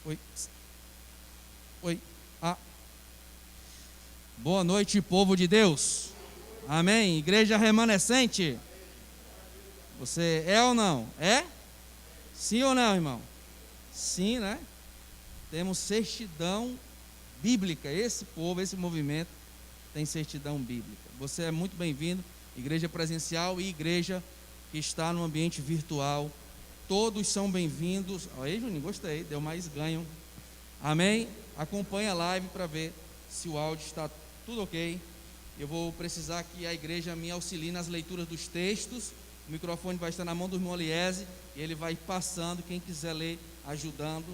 Oi. Oi. Ah. Boa noite, povo de Deus. Amém. Igreja remanescente. Você é ou não? É? Sim ou não, irmão? Sim, né? Temos certidão bíblica. Esse povo, esse movimento tem certidão bíblica. Você é muito bem-vindo. Igreja presencial e igreja que está no ambiente virtual. Todos são bem-vindos. Aí, Juninho, gostei. Deu mais ganho. Amém? Acompanhe a live para ver se o áudio está tudo ok. Eu vou precisar que a igreja me auxilie nas leituras dos textos. O microfone vai estar na mão do irmão Eliese e ele vai passando. Quem quiser ler, ajudando,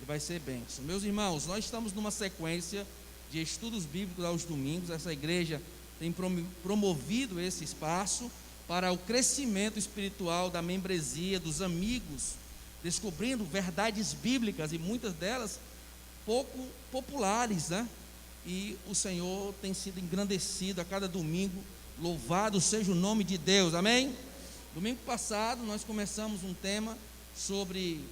e vai ser bênção. Meus irmãos, nós estamos numa sequência de estudos bíblicos aos domingos. Essa igreja tem promovido esse espaço para o crescimento espiritual da membresia, dos amigos, descobrindo verdades bíblicas e muitas delas pouco populares, né? E o Senhor tem sido engrandecido a cada domingo. Louvado seja o nome de Deus, amém? Domingo passado nós começamos um tema sobre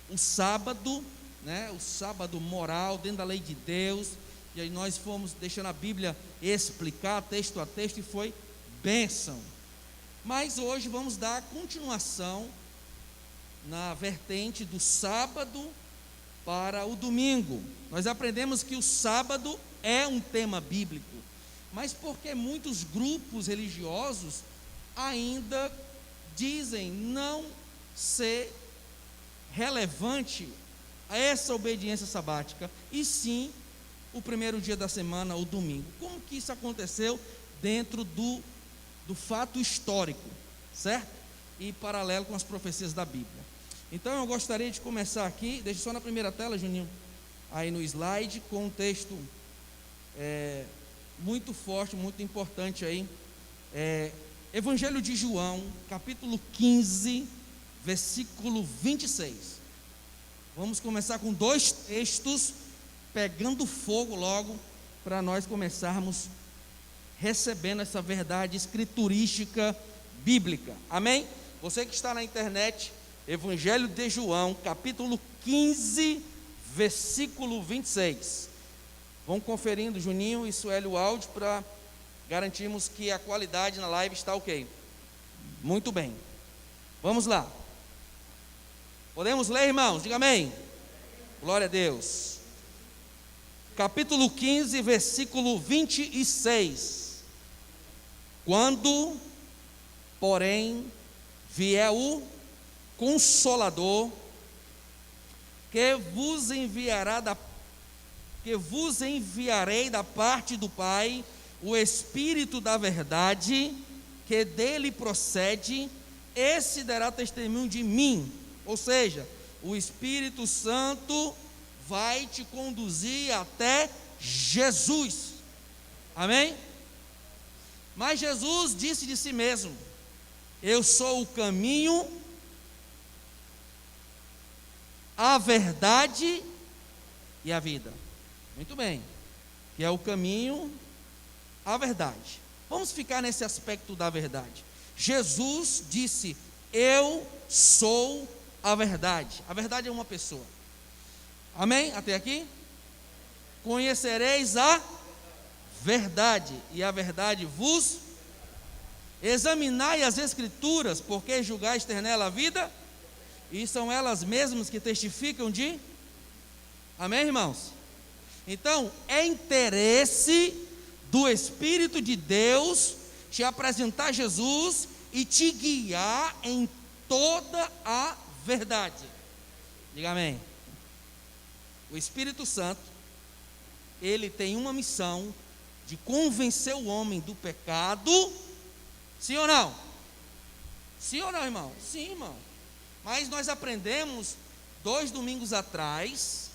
o sábado, né? O sábado moral dentro da lei de Deus. E aí nós fomos deixando a Bíblia explicar texto a texto e foi bênção. Mas hoje vamos dar continuação na vertente do sábado para o domingo. Nós aprendemos que o sábado é um tema bíblico, mas porque muitos grupos religiosos ainda dizem não ser relevante a essa obediência sabática, e sim o primeiro dia da semana, o domingo. Como que isso aconteceu dentro do fato histórico, certo? E paralelo com as profecias da Bíblia. Então eu gostaria de começar aqui, deixa só na primeira tela, Juninho, aí no slide, com um texto muito forte, muito importante aí, Evangelho de João, capítulo 15, versículo 26. Vamos começar com dois textos, pegando fogo logo, para nós começarmos recebendo essa verdade escriturística bíblica, amém? Você que está na internet, Evangelho de João, capítulo 15, versículo 26. Vão conferindo, Juninho e Sueli, o áudio, para garantirmos que a qualidade na live está ok. Muito bem, vamos lá. Podemos ler, irmãos? Diga amém. Glória a Deus. Capítulo 15, versículo 26. Quando, porém, vier o Consolador, que vos enviarei da parte do Pai, o Espírito da verdade, que dele procede, esse dará testemunho de mim. Ou seja, o Espírito Santo vai te conduzir até Jesus, amém? Mas Jesus disse de si mesmo: eu sou o caminho, a verdade e a vida. Muito bem, que é o caminho, a verdade. Vamos ficar nesse aspecto da verdade. Jesus disse: eu sou a verdade. A verdade é uma pessoa, amém? Até aqui? Conhecereis a verdade, e a verdade vos... Examinai as Escrituras, porque julgais ter nela a vida, e são elas mesmas que testificam de... Amém, irmãos? Então, é interesse do Espírito de Deus te apresentar Jesus e te guiar em toda a verdade. Diga amém. O Espírito Santo, ele tem uma missão de convencer o homem do pecado. Sim ou não? Sim ou não, irmão? Sim, irmão. Mas nós aprendemos 2 domingos atrás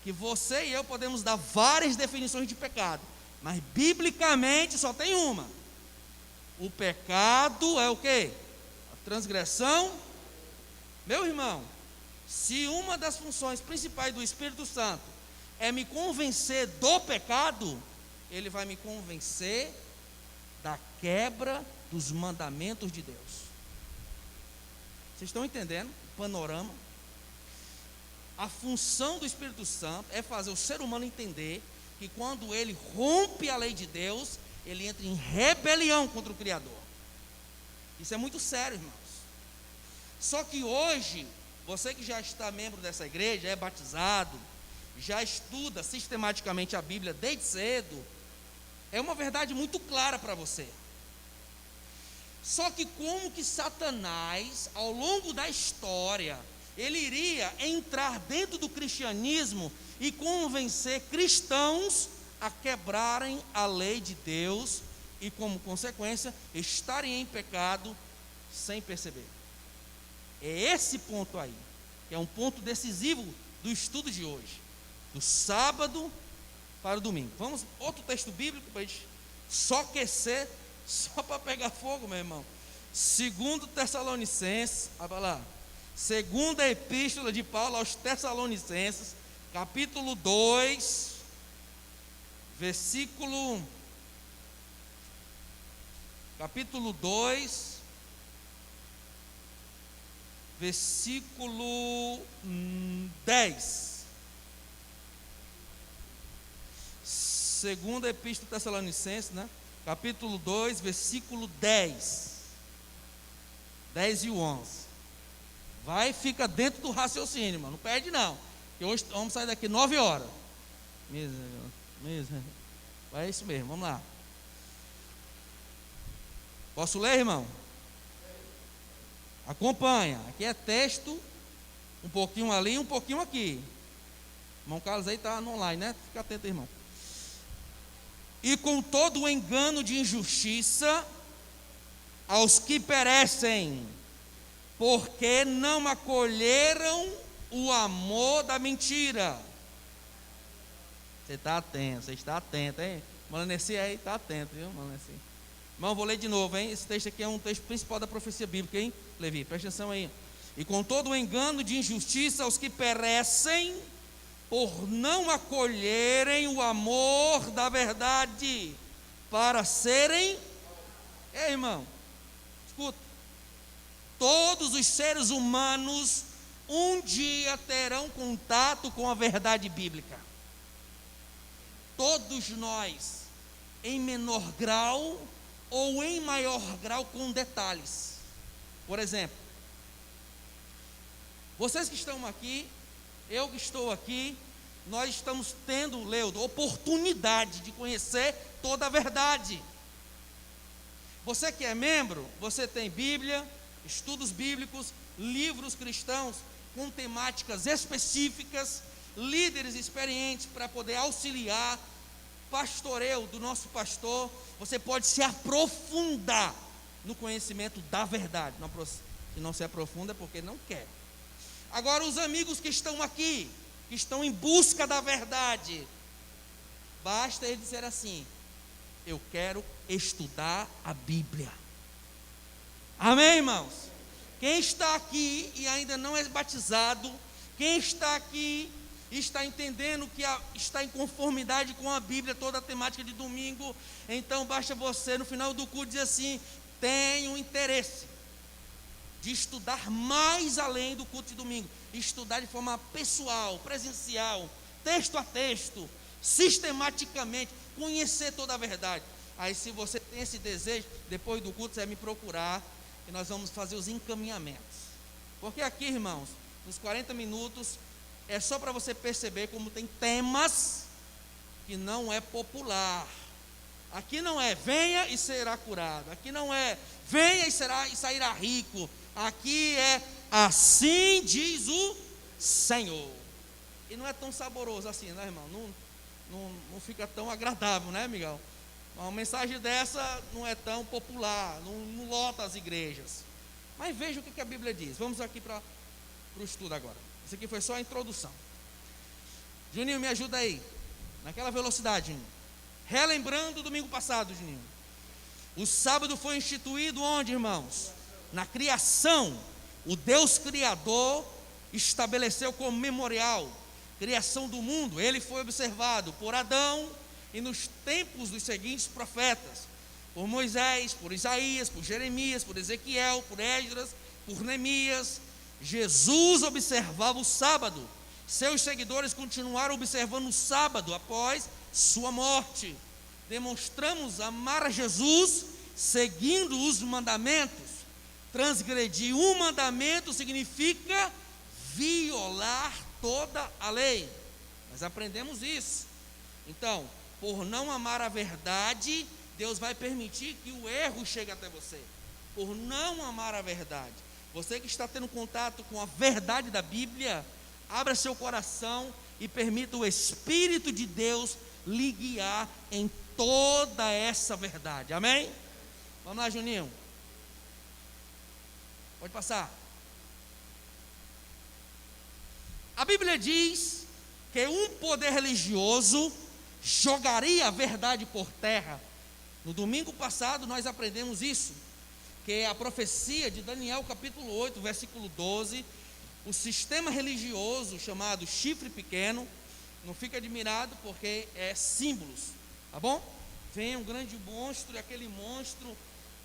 que você e eu podemos dar várias definições de pecado, mas biblicamente só tem uma. O pecado é o quê? A transgressão. Meu irmão, se uma das funções principais do Espírito Santo é me convencer do pecado, ele vai me convencer da quebra dos mandamentos de Deus. Vocês estão entendendo o panorama? A função do Espírito Santo é fazer o ser humano entender que quando ele rompe a lei de Deus, ele entra em rebelião contra o Criador. Isso é muito sério, irmãos. Só que hoje, você que já está membro dessa igreja, é batizado, já estuda sistematicamente a Bíblia desde cedo, é uma verdade muito clara para você. Só que como que Satanás, ao longo da história, ele iria entrar dentro do cristianismo e convencer cristãos a quebrarem a lei de Deus e, como consequência, estarem em pecado sem perceber. É esse ponto aí, que é um ponto decisivo do estudo de hoje, do sábado para o domingo. Vamos, outro texto bíblico para a gente só aquecer, só para pegar fogo, meu irmão. 2 Tessalonicenses, olha lá, segunda epístola de Paulo aos Tessalonicenses, capítulo 2, capítulo 2, versículo 10. Segunda epístola Tessalonicenses, né? Capítulo 2, versículo 10. 10 e 11. Vai e fica dentro do raciocínio, mano. Não perde não. Porque hoje vamos sair daqui 9 horas. É isso mesmo, vamos lá. Posso ler, irmão? Acompanha. Aqui é texto, um pouquinho ali, um pouquinho aqui. Irmão Carlos aí está no online, né? Fica atento, irmão. E com todo o engano de injustiça aos que perecem, porque não acolheram o amor da mentira. Você está atento, você está atento, hein? Malaneci aí está atento, viu, Malaneci? Irmão, vou ler de novo, hein? Esse texto aqui é um texto principal da profecia bíblica, hein, Levi? Presta atenção aí. E com todo o engano de injustiça aos que perecem, por não acolherem o amor da verdade, para serem, irmão, escuta, todos os seres humanos um dia terão contato com a verdade bíblica. Todos nós, em menor grau ou em maior grau, com detalhes. Por exemplo, vocês que estão aqui, eu que estou aqui, nós estamos tendo, Leudo, oportunidade de conhecer toda a verdade. Você que é membro, você tem Bíblia, estudos bíblicos, livros cristãos com temáticas específicas, líderes experientes para poder auxiliar, pastoreio do nosso pastor. Você pode se aprofundar no conhecimento da verdade. Se não se aprofunda é porque não quer. Agora, os amigos que estão aqui, que estão em busca da verdade, basta ele dizer assim: eu quero estudar a Bíblia. Amém, irmãos? Quem está aqui e ainda não é batizado, quem está aqui e está entendendo que está em conformidade com a Bíblia, toda a temática de domingo, então basta você no final do culto dizer assim: tenho interesse de estudar mais além do culto de domingo, estudar de forma pessoal, presencial, texto a texto, sistematicamente, conhecer toda a verdade. Aí, se você tem esse desejo, depois do culto você vai me procurar e nós vamos fazer os encaminhamentos. Porque aqui, irmãos, nos 40 minutos é só para você perceber como tem temas que não é popular. Aqui não é venha e será curado, aqui não é venha e sairá rico. Aqui é assim diz o Senhor. E não é tão saboroso assim, né, irmão? Não fica tão agradável, né, Miguel? Uma mensagem dessa não é tão popular, não lota as igrejas. Mas veja o que a Bíblia diz. Vamos aqui para o estudo agora. Isso aqui foi só a introdução. Juninho, me ajuda aí. Naquela velocidade, Juninho. Relembrando o domingo passado, Juninho. O sábado foi instituído onde, irmãos? Na criação. O Deus Criador estabeleceu como memorial criação do mundo. Ele foi observado por Adão e nos tempos dos seguintes profetas, por Moisés, por Isaías, por Jeremias, por Ezequiel, por Esdras, por Neemias. Jesus observava o sábado, Seus seguidores continuaram observando o sábado após sua morte. Demonstramos amar a Jesus seguindo os mandamentos. Transgredir um mandamento significa violar toda a lei. Nós aprendemos isso. Então, por não amar a verdade, Deus vai permitir que o erro chegue até você. Por não amar a verdade. Você que está tendo contato com a verdade da Bíblia, abra seu coração e permita o Espírito de Deus lhe guiar em toda essa verdade. Amém? Vamos lá, Juninho. Pode passar. A Bíblia diz que um poder religioso jogaria a verdade por terra. No domingo passado nós aprendemos isso, que é a profecia de Daniel capítulo 8, versículo 12. O sistema religioso chamado chifre pequeno, não fique admirado porque é símbolos, tá bom? Vem um grande monstro, e aquele monstro,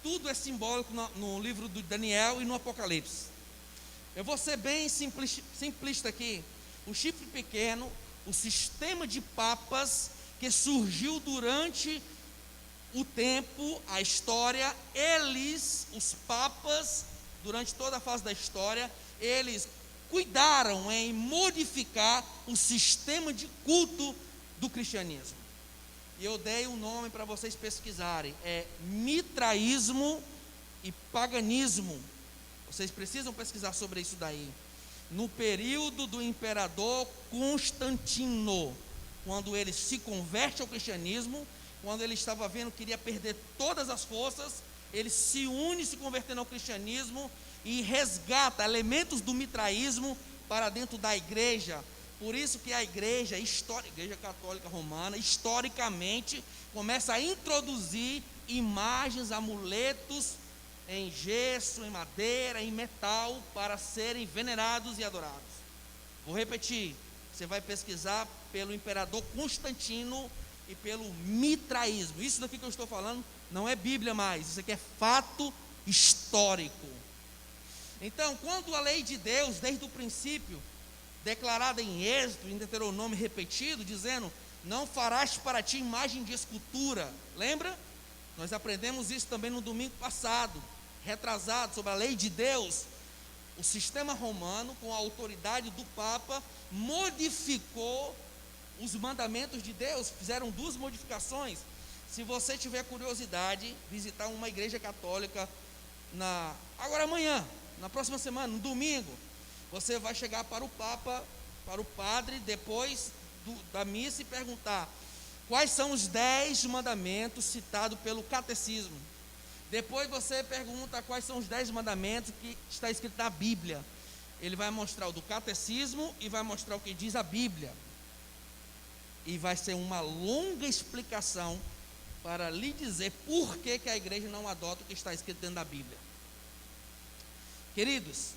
tudo é simbólico no livro de Daniel e no Apocalipse. Eu vou ser bem simplista aqui. O chifre pequeno, o sistema de papas que surgiu durante o tempo, a história, os papas, durante toda a fase da história, eles cuidaram em modificar o sistema de culto do cristianismo. E eu dei um nome para vocês pesquisarem, é mitraísmo e paganismo. Vocês precisam pesquisar sobre isso daí. No período do imperador Constantino, quando ele se converte ao cristianismo, quando ele estava vendo que iria perder todas as forças, ele se une se convertendo ao cristianismo e resgata elementos do mitraísmo para dentro da igreja. Por isso que a igreja católica romana, historicamente, começa a introduzir imagens, amuletos em gesso, em madeira, em metal, para serem venerados e adorados. Vou repetir, você vai pesquisar pelo imperador Constantino e pelo mitraísmo. Isso daqui que eu estou falando não é Bíblia mais, isso aqui é fato histórico. Então, quando a lei de Deus, desde o princípio, declarada em Êxodo, em Deuteronômio repetido, dizendo: não farás para ti imagem de escultura, lembra? Nós aprendemos isso também no domingo passado, retrasado, sobre a lei de Deus. O sistema romano, com a autoridade do Papa, modificou os mandamentos de Deus, fizeram 2 modificações. Se você tiver curiosidade, visitar uma igreja católica, agora amanhã, na próxima semana, no domingo, você vai chegar para o Papa, para o padre, depois da missa, e perguntar quais são os 10 mandamentos citados pelo catecismo. Depois você pergunta quais são os 10 mandamentos que está escrito na Bíblia. Ele vai mostrar o do catecismo e vai mostrar o que diz a Bíblia. E vai ser uma longa explicação para lhe dizer por que a igreja não adota o que está escrito dentro da Bíblia. Queridos,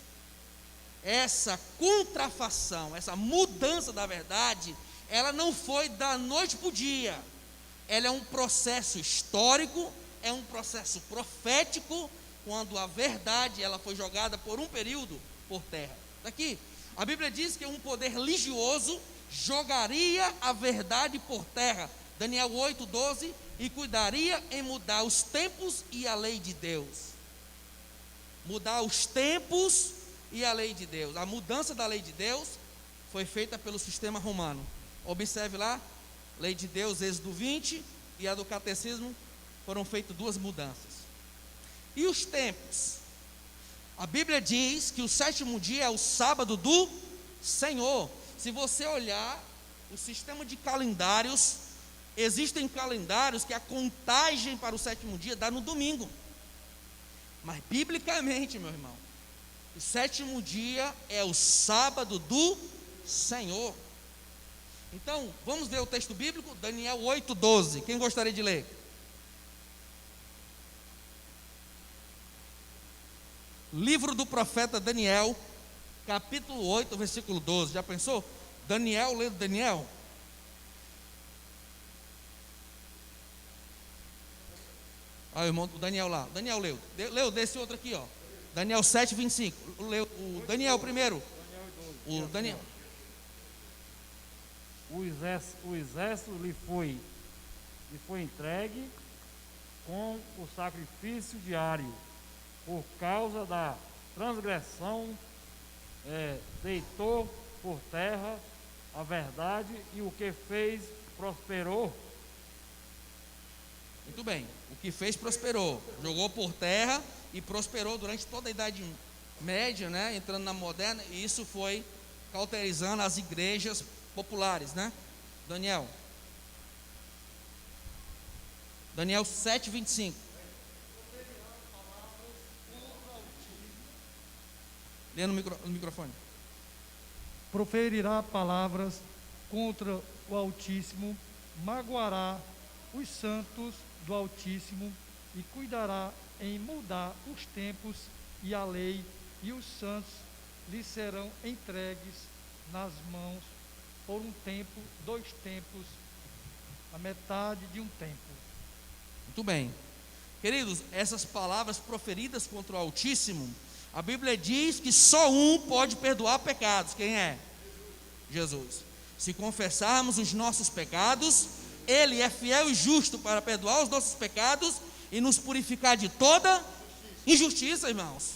essa contrafação, essa mudança da verdade, ela não foi da noite para o dia. Ela é um processo histórico, é um processo profético, quando a verdade ela foi jogada por um período por terra. Daqui, a Bíblia diz que um poder religioso jogaria a verdade por terra, Daniel 8:12, e cuidaria em mudar os tempos e a lei de Deus. Mudar os tempos e a lei de Deus. A mudança da lei de Deus foi feita pelo sistema romano. Observe lá, lei de Deus, Êxodo 20, e a do catecismo, foram feitas 2 mudanças. E os tempos? A Bíblia diz que o 7º dia é o sábado do Senhor. Se você olhar o sistema de calendários, existem calendários que a contagem para o 7º dia dá no domingo. Mas biblicamente, meu irmão, o 7º dia é o sábado do Senhor. Então, vamos ver o texto bíblico, Daniel 8:12. Quem gostaria de ler? Livro do profeta Daniel, capítulo 8, versículo 12. Já pensou? Daniel lendo Daniel. Olha o irmão do Daniel lá. Daniel leu desse outro aqui, ó. Daniel 7:25. Leu o Daniel primeiro. O Daniel. o exército lhe foi entregue com o sacrifício diário. Por causa da transgressão, deitou por terra a verdade e o que fez prosperou. Muito bem. O que fez prosperou. Jogou por terra e prosperou durante toda a Idade Média, né? Entrando na moderna, e isso foi cauterizando as igrejas populares, né? Daniel 7:25. Lê no microfone. Proferirá palavras contra o Altíssimo, magoará os santos do Altíssimo e cuidará em mudar os tempos e a lei, e os santos lhe serão entregues nas mãos por um tempo, 2 tempos, a metade de um tempo. Muito bem. Queridos, essas palavras proferidas contra o Altíssimo, a Bíblia diz que só um pode perdoar pecados. Quem é? Jesus. Se confessarmos os nossos pecados, Ele é fiel e justo para perdoar os nossos pecados e nos purificar de toda injustiça, irmãos.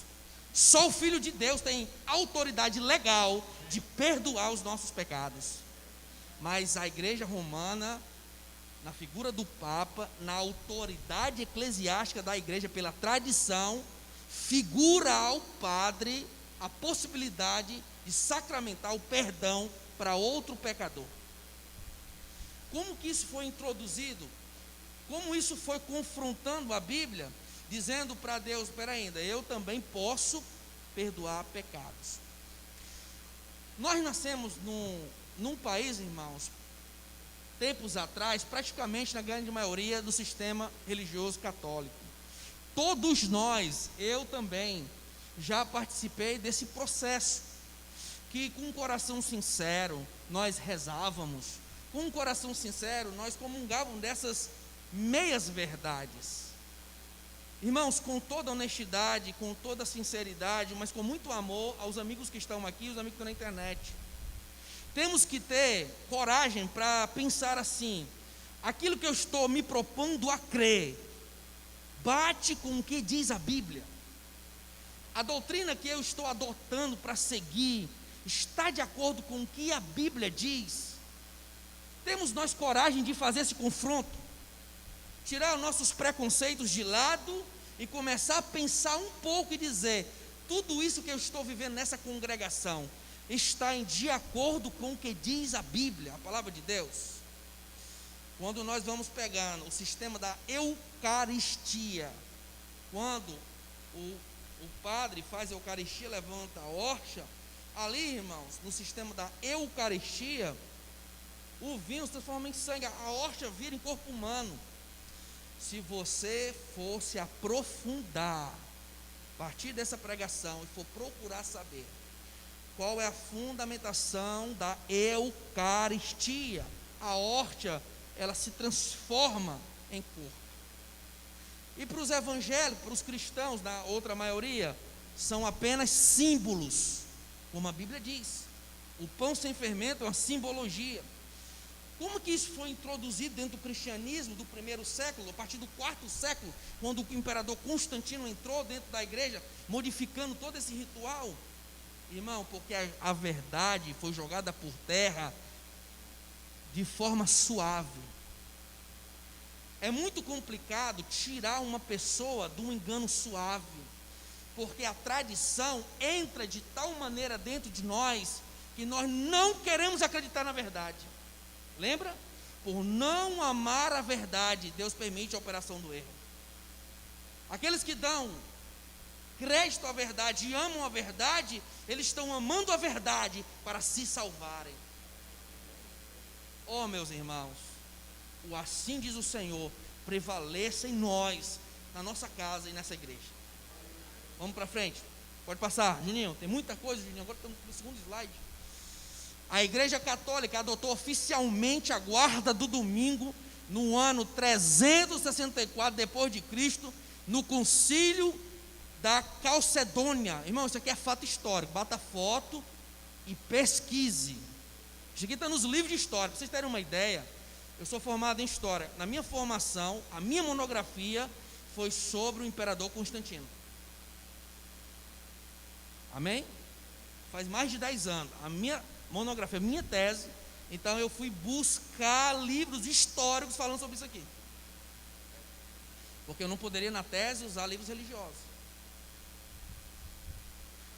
Só o Filho de Deus tem autoridade legal de perdoar os nossos pecados. Mas a Igreja Romana, na figura do Papa, na autoridade eclesiástica da Igreja, pela tradição, figura ao padre a possibilidade de sacramentar o perdão para outro pecador. Como que isso foi introduzido? Como isso foi confrontando a Bíblia, dizendo para Deus: espera ainda, eu também posso perdoar pecados. Nós nascemos num país, irmãos, tempos atrás, praticamente na grande maioria do sistema religioso católico. Todos nós, eu também, já participei desse processo, que com um coração sincero, nós rezávamos, com um coração sincero, nós comungávamos dessas meias verdades. Irmãos, com toda honestidade, com toda sinceridade, mas com muito amor aos amigos que estão aqui, os amigos que estão na internet. Temos que ter coragem para pensar assim: aquilo que eu estou me propondo a crer, bate com o que diz a Bíblia? A doutrina que eu estou adotando para seguir está de acordo com o que a Bíblia diz? Temos nós coragem de fazer esse confronto? Tirar os nossos preconceitos de lado e começar a pensar um pouco e dizer: tudo isso que eu estou vivendo nessa congregação está de acordo com o que diz a Bíblia, a palavra de Deus? Quando nós vamos pegando o sistema da Eucaristia, quando o padre faz a Eucaristia, levanta a hóstia, ali, irmãos, no sistema da Eucaristia, o vinho se transforma em sangue, a hóstia vira em corpo humano. Se você for se aprofundar a partir dessa pregação e for procurar saber qual é a fundamentação da Eucaristia, a hóstia, ela se transforma em corpo. E para os evangélicos, para os cristãos, na outra maioria, são apenas símbolos, como a Bíblia diz. O pão sem fermento é uma simbologia. Como que isso foi introduzido dentro do cristianismo do primeiro século, a partir do 4º século, quando o imperador Constantino entrou dentro da igreja, modificando todo esse ritual? Irmão, porque a verdade foi jogada por terra de forma suave. É muito complicado tirar uma pessoa de um engano suave, porque a tradição entra de tal maneira dentro de nós, que nós não queremos acreditar na verdade. Lembra? Por não amar a verdade, Deus permite a operação do erro. Aqueles que dão crédito à verdade e amam a verdade, eles estão amando a verdade para se salvarem. Oh, meus irmãos, o assim diz o Senhor prevaleça em nós, na nossa casa e nessa igreja. Vamos para frente, pode passar, Juninho, tem muita coisa, Juninho, agora estamos no segundo slide. A Igreja Católica adotou oficialmente a guarda do domingo no ano 364 depois de Cristo, no concílio da Calcedônia. Irmão, isso aqui é fato histórico, bata foto e pesquise. Isso aqui está nos livros de história. Para vocês terem uma ideia, eu sou formado em história. Na minha formação, a minha monografia foi sobre o imperador Constantino. Amém? Faz mais de 10 anos. A minha monografia, a minha tese. Então eu fui buscar livros históricos falando sobre isso aqui. Porque eu não poderia na tese usar livros religiosos.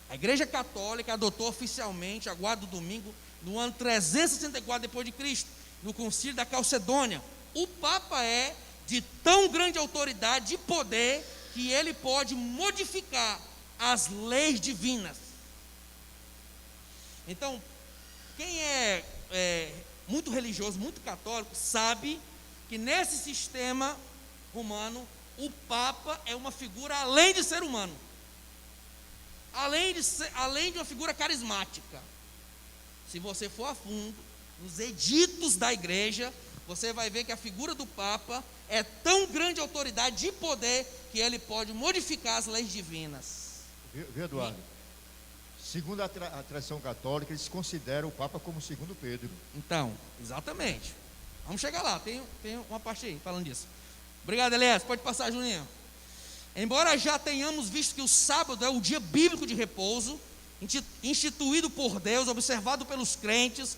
A Igreja Católica adotou oficialmente a guarda do domingo no ano 364 depois de Cristo, no Concílio da Calcedônia. O Papa é de tão grande autoridade e poder que ele pode modificar as leis divinas. Então, quem é muito religioso, muito católico, sabe que nesse sistema romano, o Papa é uma figura além de ser humano, além de uma figura carismática. Se você for a fundo nos editos da igreja, você vai ver que a figura do Papa é tão grande autoridade e poder que ele pode modificar as leis divinas. Viu, Eduardo? Segundo a tradição católica, eles consideram o Papa como segundo Pedro. Então, exatamente. Vamos chegar lá, tem uma parte aí falando disso. Obrigado, Elias. Pode passar, Juninho. Embora já tenhamos visto que o sábado é o dia bíblico de repouso, instituído por Deus, observado pelos crentes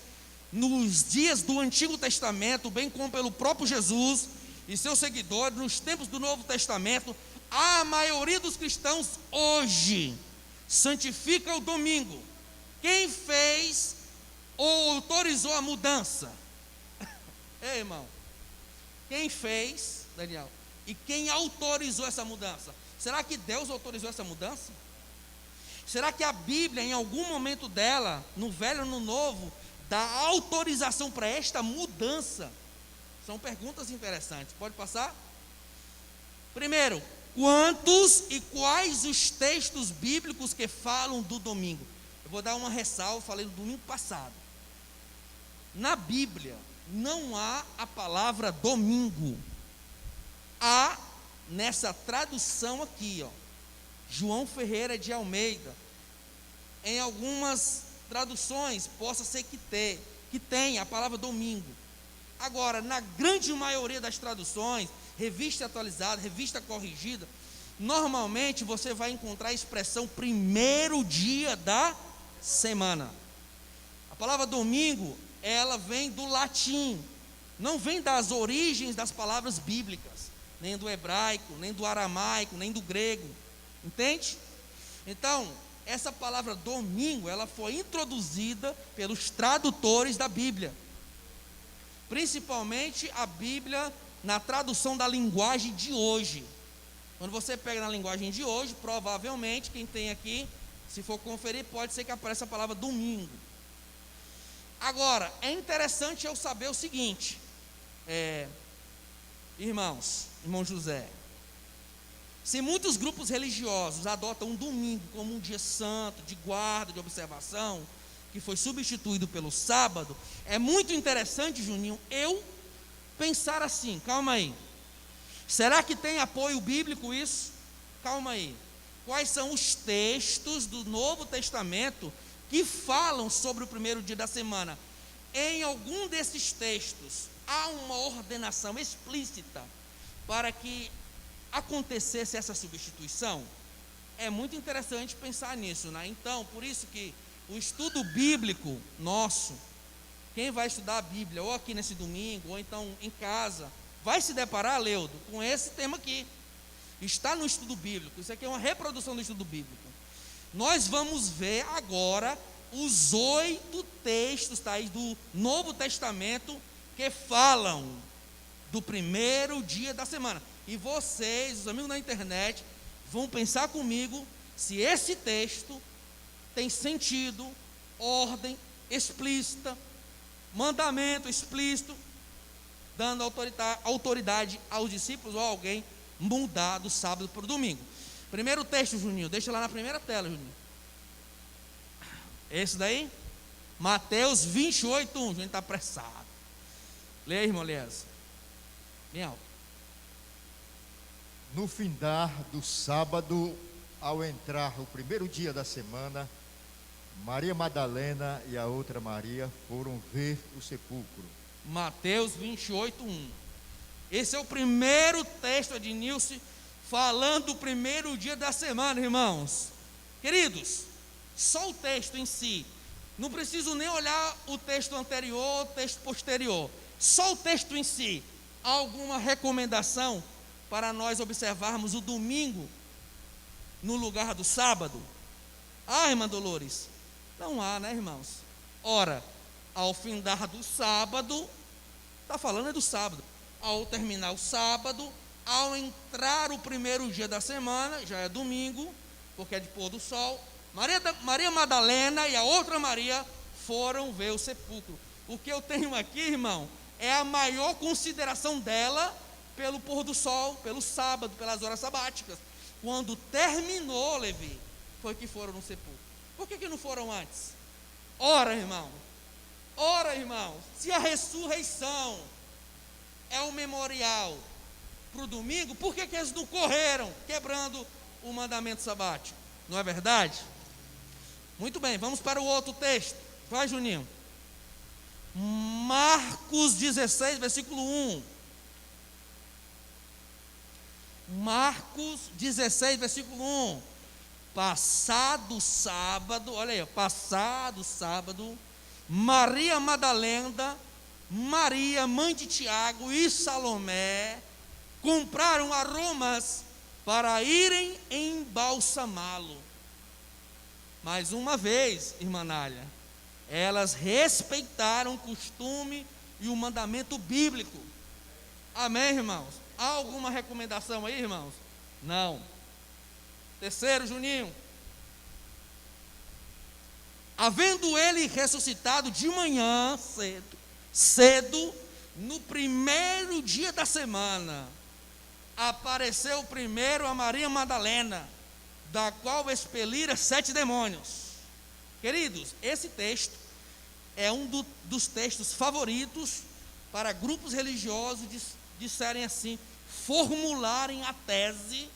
nos dias do Antigo Testamento, bem como pelo próprio Jesus e seus seguidores nos tempos do Novo Testamento, a maioria dos cristãos hoje santifica o domingo. Quem fez ou autorizou a mudança? Ei, irmão, quem fez, Daniel, e quem autorizou essa mudança? Será que Deus autorizou essa mudança? Será que a Bíblia, em algum momento dela, no Velho ou no Novo, dá autorização para esta mudança? São perguntas interessantes. Pode passar? Primeiro, quantos e quais os textos bíblicos que falam do domingo? Eu vou dar uma ressalva, falei no domingo passado. Na Bíblia, não há a palavra domingo. Há nessa tradução aqui, ó, João Ferreira de Almeida. Em algumas traduções, possa ser que tenha a palavra domingo. Agora, na grande maioria das traduções, revista atualizada, revista corrigida, normalmente você vai encontrar a expressão primeiro dia da semana. A palavra domingo, ela vem do latim, não vem das origens das palavras bíblicas, nem do hebraico, nem do aramaico, nem do grego, entende? Então, essa palavra domingo, ela foi introduzida pelos tradutores da Bíblia, principalmente a Bíblia na tradução da linguagem de hoje. Quando você pega na linguagem de hoje, provavelmente, quem tem aqui, se for conferir, pode ser que apareça a palavra domingo. Agora, é interessante eu saber o seguinte, irmão José, se muitos grupos religiosos adotam um domingo como um dia santo, de guarda, de observação, que foi substituído pelo sábado, é muito interessante, Juninho, eu pensar assim, calma aí, será que tem apoio bíblico isso? Calma aí, quais são os textos do Novo Testamento que falam sobre o primeiro dia da semana? Em algum desses textos, há uma ordenação explícita para que acontecesse essa substituição? É muito interessante pensar nisso, né? Então, por isso que o estudo bíblico nosso, quem vai estudar a Bíblia, ou aqui nesse domingo, ou então em casa, vai se deparar, Leudo, com esse tema aqui. Está no estudo bíblico, isso aqui é uma reprodução do estudo bíblico. Nós vamos ver agora os 8 textos do Novo Testamento que falam do primeiro dia da semana. E vocês, os amigos na internet, vão pensar comigo se esse texto tem sentido, ordem explícita, mandamento explícito, dando autoridade aos discípulos ou a alguém mudar do sábado para o domingo. Primeiro texto, Juninho, deixa lá na primeira tela, Juninho. Esse daí? Mateus 28, 1. Juninho está apressado. Leia, irmão Elias. Bem alto. No findar do sábado, ao entrar o primeiro dia da semana, Maria Madalena e a outra Maria foram ver o sepulcro. Mateus 28:1. Esse é o primeiro texto, Ednilson, falando do primeiro dia da semana, irmãos. Queridos, só o texto em si, não preciso nem olhar o texto anterior, o texto posterior, só o texto em si. Há alguma recomendação para nós observarmos o domingo no lugar do sábado? Ah, irmã Dolores, não há, né, irmãos? Ora, ao findar do sábado, está falando é do sábado, ao terminar o sábado, ao entrar o primeiro dia da semana, já é domingo, porque é de pôr do sol, Maria Madalena e a outra Maria foram ver o sepulcro. O que eu tenho aqui, irmão, é a maior consideração dela pelo pôr do sol, pelo sábado, pelas horas sabáticas. Quando terminou, Levi, foi que foram no sepulcro. Por que não foram antes? Ora, irmão, se a ressurreição é um memorial para o domingo, por que eles não correram, quebrando o mandamento sabático? Não é verdade? Muito bem, vamos para o outro texto. Vai, Juninho. Marcos 16, versículo 1. Marcos 16, versículo 1. Passado sábado, olha aí, passado sábado, Maria Madalena, Maria, mãe de Tiago e Salomé, compraram aromas para irem embalsamá-lo. Mais uma vez, irmã Nália, elas respeitaram o costume e o mandamento bíblico. Amém, irmãos? Há alguma recomendação aí, irmãos? Não. Terceiro, Juninho. Havendo ele ressuscitado de manhã cedo, no primeiro dia da semana, apareceu primeiro a Maria Madalena, da qual expelira 7 demônios. Queridos, esse texto é um dos textos favoritos para grupos religiosos disserem assim, formularem a tese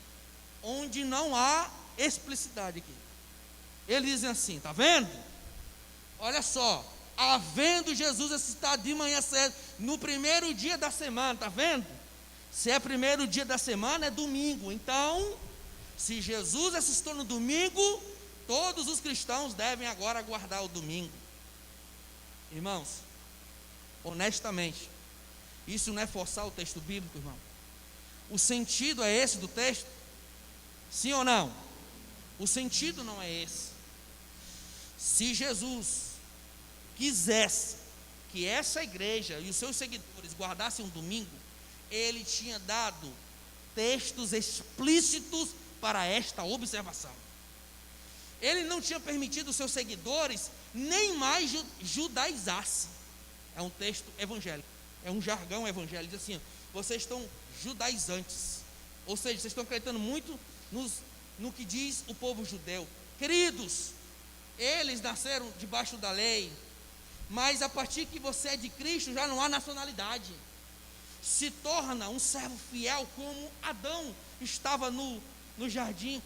onde não há explicidade aqui. Eles dizem assim, está vendo? Olha só, havendo Jesus ressuscitado de manhã cedo, no primeiro dia da semana, está vendo? Se é primeiro dia da semana, é domingo. Então, se Jesus ressuscitou no domingo, todos os cristãos devem agora aguardar o domingo. Irmãos, honestamente, isso não é forçar o texto bíblico, irmão. O sentido é esse do texto? Sim ou não? O sentido não é esse. Se Jesus quisesse que essa igreja e os seus seguidores guardassem um domingo, ele tinha dado textos explícitos para esta observação. Ele não tinha permitido os seus seguidores nem mais judaizassem. É um texto evangélico, é um jargão evangélico, diz assim, vocês estão judaizantes, ou seja, vocês estão acreditando muito no que diz o povo judeu. Queridos, eles nasceram debaixo da lei, mas a partir que você é de Cristo, já não há nacionalidade. Se torna um servo fiel como Adão estava no jardim.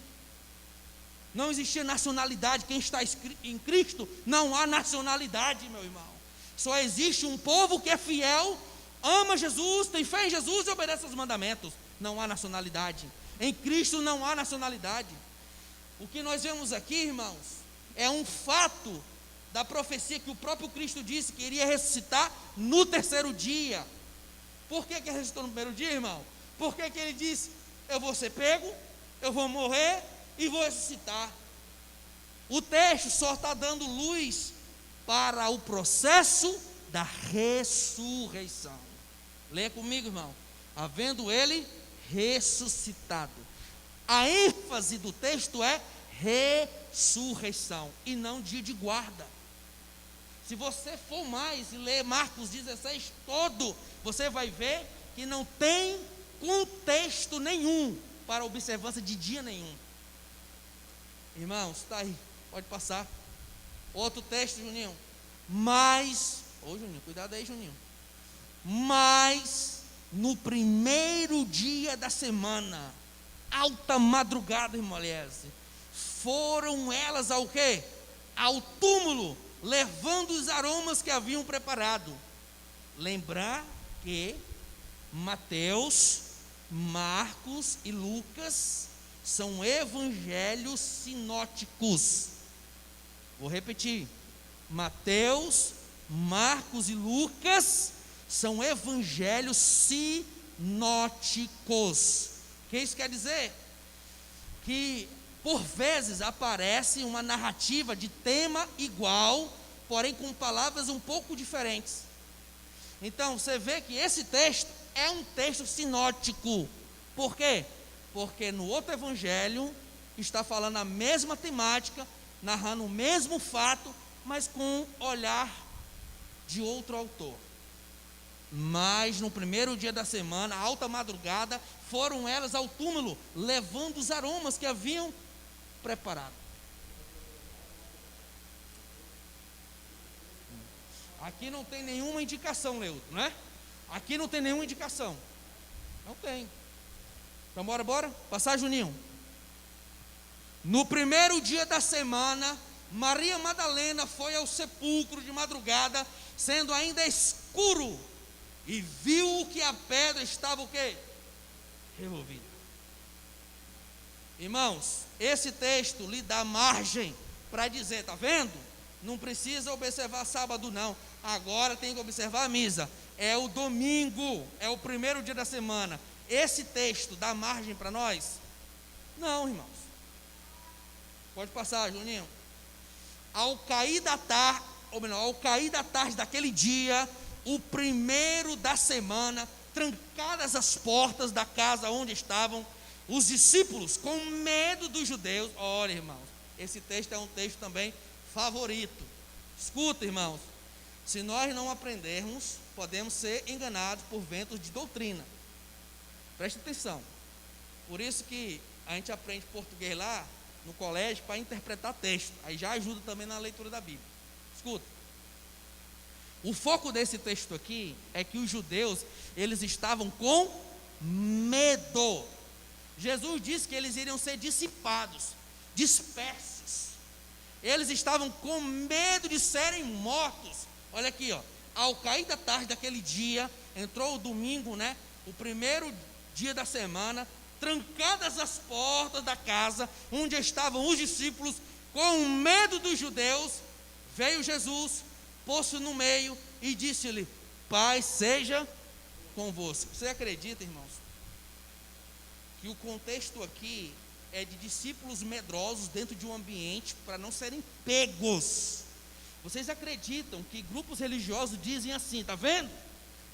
Não existia nacionalidade. Quem está em Cristo, não há nacionalidade, meu irmão. Só existe um povo que é fiel, ama Jesus, tem fé em Jesus e obedece aos mandamentos. Não há nacionalidade. Em Cristo não há nacionalidade. O que nós vemos aqui, irmãos, é um fato da profecia que o próprio Cristo disse que iria ressuscitar no terceiro dia. Por que ele ressuscitou no primeiro dia, irmão? Porque ele disse, eu vou ser pego, eu vou morrer e vou ressuscitar. O texto só está dando luz para o processo da ressurreição. Leia comigo, irmão. Havendo ele ressuscitado. A ênfase do texto é ressurreição e não dia de guarda. Se você for mais e ler Marcos 16 todo, você vai ver que não tem contexto nenhum para a observância de dia nenhum. Irmãos, está aí, pode passar. Outro texto, Juninho. Juninho, cuidado aí, Juninho. Mas no primeiro dia da semana, alta madrugada, irmão, foram elas ao quê? ao túmulo, levando os aromas que haviam preparado. Lembrar que Mateus, Marcos e Lucas são evangelhos sinóticos. Vou repetir: Mateus, Marcos e Lucas são evangelhos sinóticos. O que isso quer dizer? Que por vezes aparece uma narrativa de tema igual, porém com palavras um pouco diferentes. Então você vê que esse texto é um texto sinótico. Por quê? Porque no outro evangelho está falando a mesma temática, narrando o mesmo fato, mas com um olhar de outro autor. Mas no primeiro dia da semana, alta madrugada, foram elas ao túmulo, levando os aromas que haviam preparado. Aqui não tem nenhuma indicação, Leuto, né? Aqui não tem nenhuma indicação. Não tem. Então bora? Passar, Juninho. No primeiro dia da semana, Maria Madalena foi ao sepulcro de madrugada, sendo ainda escuro, e viu que a pedra estava o quê? Removida. Irmãos, esse texto lhe dá margem para dizer, tá vendo? Não precisa observar sábado não, agora tem que observar a missa. É o domingo, é o primeiro dia da semana. Esse texto dá margem para nós? Não, irmãos. Pode passar, Juninho. Ao cair da tarde daquele dia, o primeiro da semana, trancadas as portas da casa onde estavam os discípulos, com medo dos judeus. Olha, irmãos, esse texto é um texto também favorito. Escuta, irmãos, se nós não aprendermos, podemos ser enganados por ventos de doutrina. Preste atenção. Por isso que a gente aprende português lá no colégio para interpretar texto. Aí já ajuda também na leitura da Bíblia. Escuta. O foco desse texto aqui é que os judeus, eles estavam com medo. Jesus disse que eles iriam ser dissipados, dispersos. Eles estavam com medo de serem mortos. Olha aqui, ó. Ao cair da tarde daquele dia, entrou o domingo, né? O primeiro dia da semana, trancadas as portas da casa onde estavam os discípulos, com medo dos judeus, veio Jesus, pôs-se no meio e disse-lhe: paz seja convosco. Você acredita, irmãos, que o contexto aqui é de discípulos medrosos dentro de um ambiente para não serem pegos? Vocês acreditam que grupos religiosos dizem assim, tá vendo?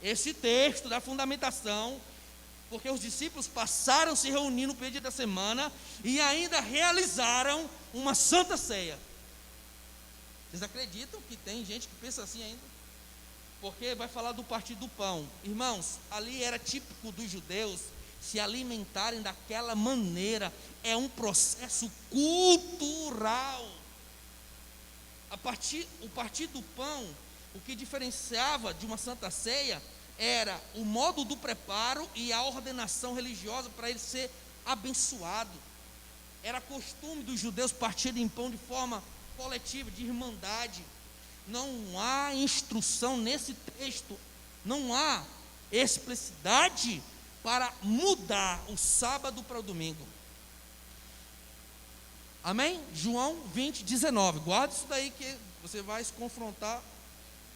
Esse texto da fundamentação, porque os discípulos passaram a se reunir no período da semana e ainda realizaram uma santa ceia. Vocês acreditam que tem gente que pensa assim ainda? Porque vai falar do partir do pão. Irmãos, ali era típico dos judeus se alimentarem daquela maneira. É um processo cultural. O partir do pão, o que diferenciava de uma santa ceia era o modo do preparo e a ordenação religiosa para ele ser abençoado. Era costume dos judeus partirem pão de forma coletiva, de irmandade. Não há instrução nesse texto, não há explicidade para mudar o sábado para o domingo. Amém? João 20, 19. Guarda isso daí, que você vai se confrontar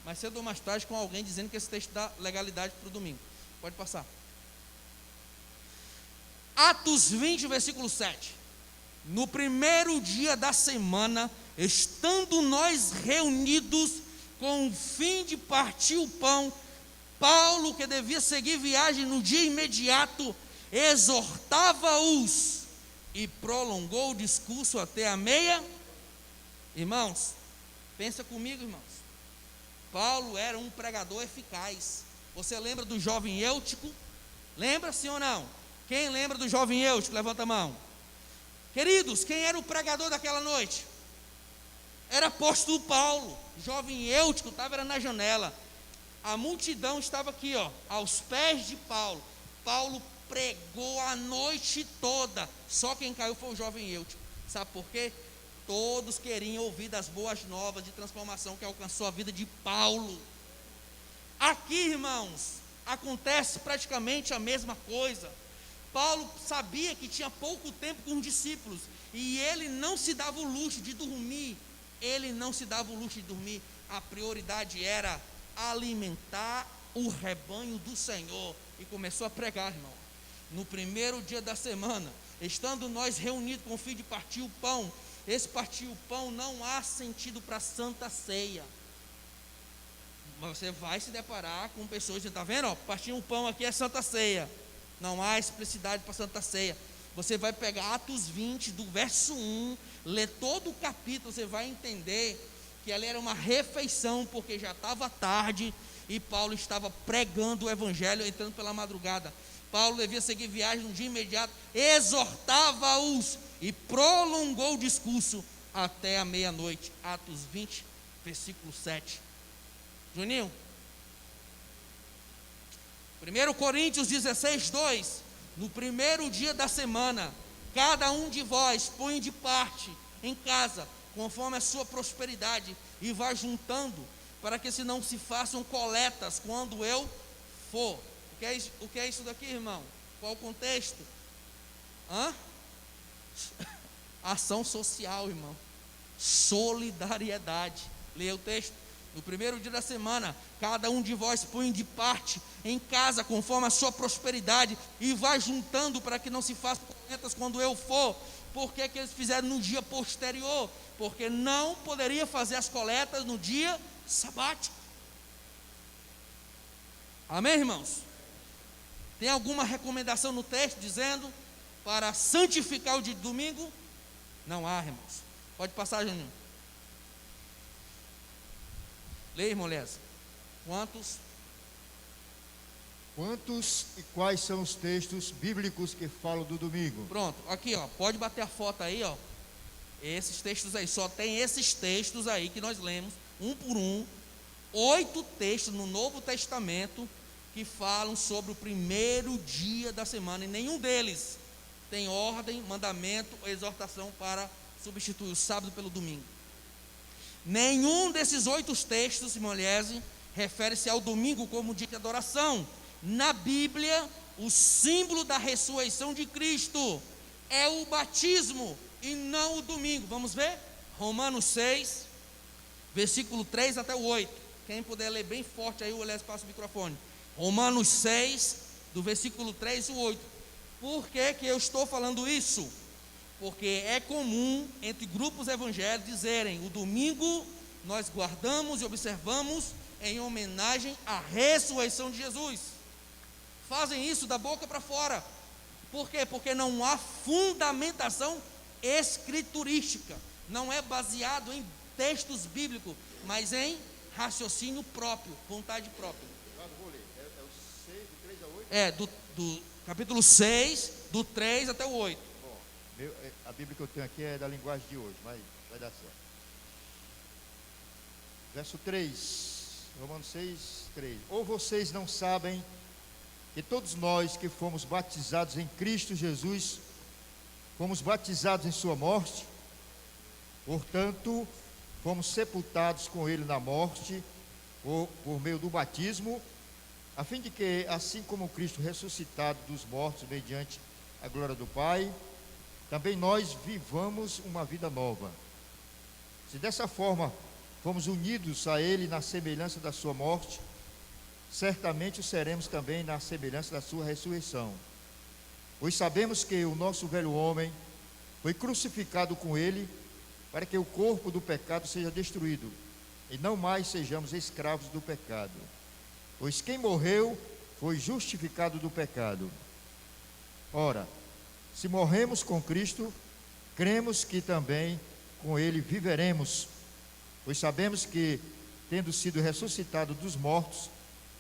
mais cedo ou mais tarde com alguém dizendo que esse texto dá legalidade para o domingo. Pode passar. Atos 20, versículo 7. No primeiro dia da semana, estando nós reunidos com o fim de partir o pão, Paulo, que devia seguir viagem no dia imediato, exortava-os e prolongou o discurso até a meia. Irmãos, pensa comigo, irmãos. Paulo era um pregador eficaz. Você lembra do jovem Eutico? Lembra, sim ou não? Quem lembra do jovem Eutico? Levanta a mão. Queridos, quem era o pregador daquela noite? Era apóstolo Paulo. Jovem Eutico estava na janela. A multidão estava aqui, ó, aos pés de Paulo. Paulo pregou a noite toda. Só quem caiu foi o jovem Eutico. Sabe por quê? Todos queriam ouvir das boas novas de transformação que alcançou a vida de Paulo. Aqui, irmãos, acontece praticamente a mesma coisa. Paulo sabia que tinha pouco tempo com os discípulos, e ele não se dava o luxo de dormir. A prioridade era alimentar o rebanho do Senhor, e começou a pregar, irmão. No primeiro dia da semana, estando nós reunidos com o fim de partir o pão, esse partir o pão não há sentido para a Santa Ceia. Você vai se deparar com pessoas dizendo, está vendo? Partir o pão aqui é Santa Ceia. Não há explicidade para a Santa Ceia. Você vai pegar Atos 20, do verso 1, ler todo o capítulo, você vai entender que ali era uma refeição, porque já estava tarde, e Paulo estava pregando o evangelho, entrando pela madrugada. Paulo devia seguir viagem no dia imediato, exortava-os e prolongou o discurso até a meia-noite. Atos 20, versículo 7. Juninho, 1 Coríntios 16, 2. No primeiro dia da semana, cada um de vós põe de parte em casa, conforme a sua prosperidade, e vá juntando, para que se não se façam coletas quando eu for. O que é isso daqui, irmão? Qual o contexto? Ação social, irmão. Solidariedade. Leia o texto. No primeiro dia da semana, cada um de vós põe de parte em casa, conforme a sua prosperidade, e vai juntando para que não se façam coletas quando eu for. Por que eles fizeram no dia posterior? Porque não poderia fazer as coletas no dia sabático. Amém, irmãos? Tem alguma recomendação no texto dizendo para santificar o dia de domingo? Não há, irmãos. Pode passar, Juninho. Leia, irmão Lessa. Quantos e quais são os textos bíblicos que falam do domingo? Pronto, aqui ó, pode bater a foto aí ó. Esses textos aí, só tem esses textos aí que nós lemos, um por um. 8 textos no Novo Testamento que falam sobre o primeiro dia da semana, e nenhum deles tem ordem, mandamento ou exortação para substituir o sábado pelo domingo. Nenhum desses 8 textos, irmão Eliese, refere-se ao domingo como dia de adoração. Na Bíblia, o símbolo da ressurreição de Cristo é o batismo e não o domingo. Vamos ver? Romanos 6, versículo 3 até o 8. Quem puder ler bem forte aí, o Eliese passa o microfone. Romanos 6, do versículo 3 ao 8. Por que que eu estou falando isso? Porque é comum entre grupos evangélicos dizerem: o domingo nós guardamos e observamos em homenagem à ressurreição de Jesus. Fazem isso da boca para fora. Por quê? Porque não há fundamentação escriturística. Não é baseado em textos bíblicos, mas em raciocínio próprio, vontade própria. Vou ler. É o 6, do 3 a 8? É, do capítulo 6, do 3 até o 8. A Bíblia que eu tenho aqui é da linguagem de hoje, mas vai dar certo. Verso 3, Romanos 6, 3. Ou vocês não sabem que todos nós que fomos batizados em Cristo Jesus, fomos batizados em sua morte? Portanto, fomos sepultados com ele na morte, por meio do batismo, a fim de que, assim como Cristo ressuscitado dos mortos mediante a glória do Pai, também nós vivamos uma vida nova. Se dessa forma fomos unidos a Ele na semelhança da sua morte, certamente o seremos também na semelhança da sua ressurreição. Pois sabemos que o nosso velho homem foi crucificado com Ele, para que o corpo do pecado seja destruído, e não mais sejamos escravos do pecado. Pois quem morreu foi justificado do pecado. Ora, se morremos com Cristo, cremos que também com Ele viveremos, pois sabemos que, tendo sido ressuscitado dos mortos,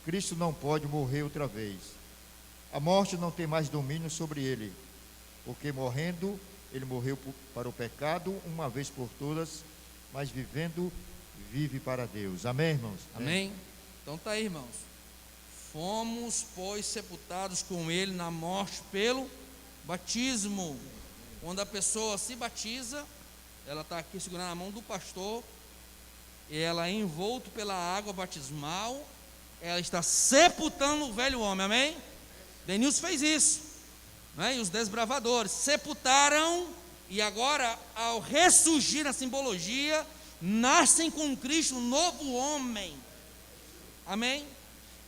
Cristo não pode morrer outra vez. A morte não tem mais domínio sobre Ele, porque morrendo, Ele morreu para o pecado uma vez por todas, mas vivendo, vive para Deus. Amém, irmãos? Amém? Então tá aí, irmãos. Fomos, pois, sepultados com Ele na morte pelo batismo. Quando a pessoa se batiza, ela está aqui segurando a mão do pastor, e ela é envolto pela água batismal, ela está sepultando o velho homem, amém? Denilson fez isso, né? E os desbravadores sepultaram, e agora, ao ressurgir na simbologia, nascem com Cristo um novo homem, amém?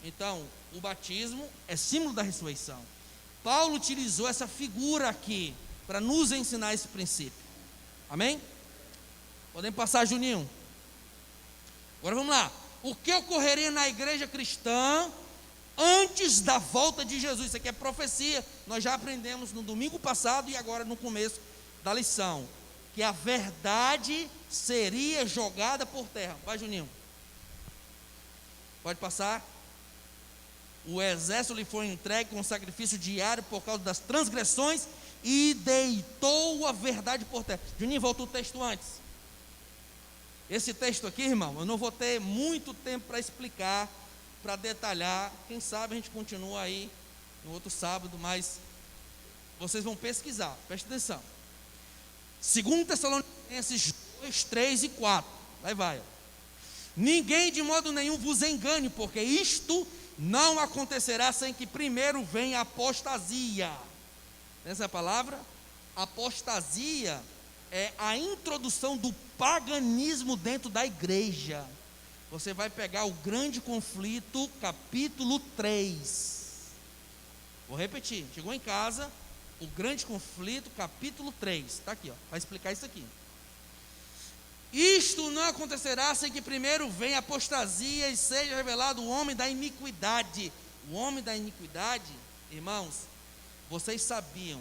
Então, o batismo é símbolo da ressurreição. Paulo utilizou essa figura aqui para nos ensinar esse princípio, amém? Podemos passar, Juninho? Agora vamos lá. O que ocorreria na igreja cristã antes da volta de Jesus? Isso aqui é profecia. Nós já aprendemos no domingo passado e agora no começo da lição, que a verdade seria jogada por terra. Vai, Juninho. Pode passar. O exército lhe foi entregue com sacrifício diário por causa das transgressões e deitou a verdade por terra. Juninho, volta o texto antes. Esse texto aqui, irmão, eu não vou ter muito tempo para explicar, para detalhar. Quem sabe a gente continua aí no outro sábado, mas vocês vão pesquisar, preste atenção. 2 Tessalonicenses 2, 3 e 4. Vai. Ninguém de modo nenhum vos engane, porque isto não acontecerá sem que primeiro venha a apostasia. Essa palavra, apostasia, é a introdução do paganismo dentro da igreja. Você vai pegar o grande conflito, capítulo 3. Vou repetir, chegou em casa, o grande conflito, capítulo 3. Está aqui, vai explicar isso aqui. Isto não acontecerá sem que primeiro venha a apostasia e seja revelado o homem da iniquidade. O homem da iniquidade, irmãos, vocês sabiam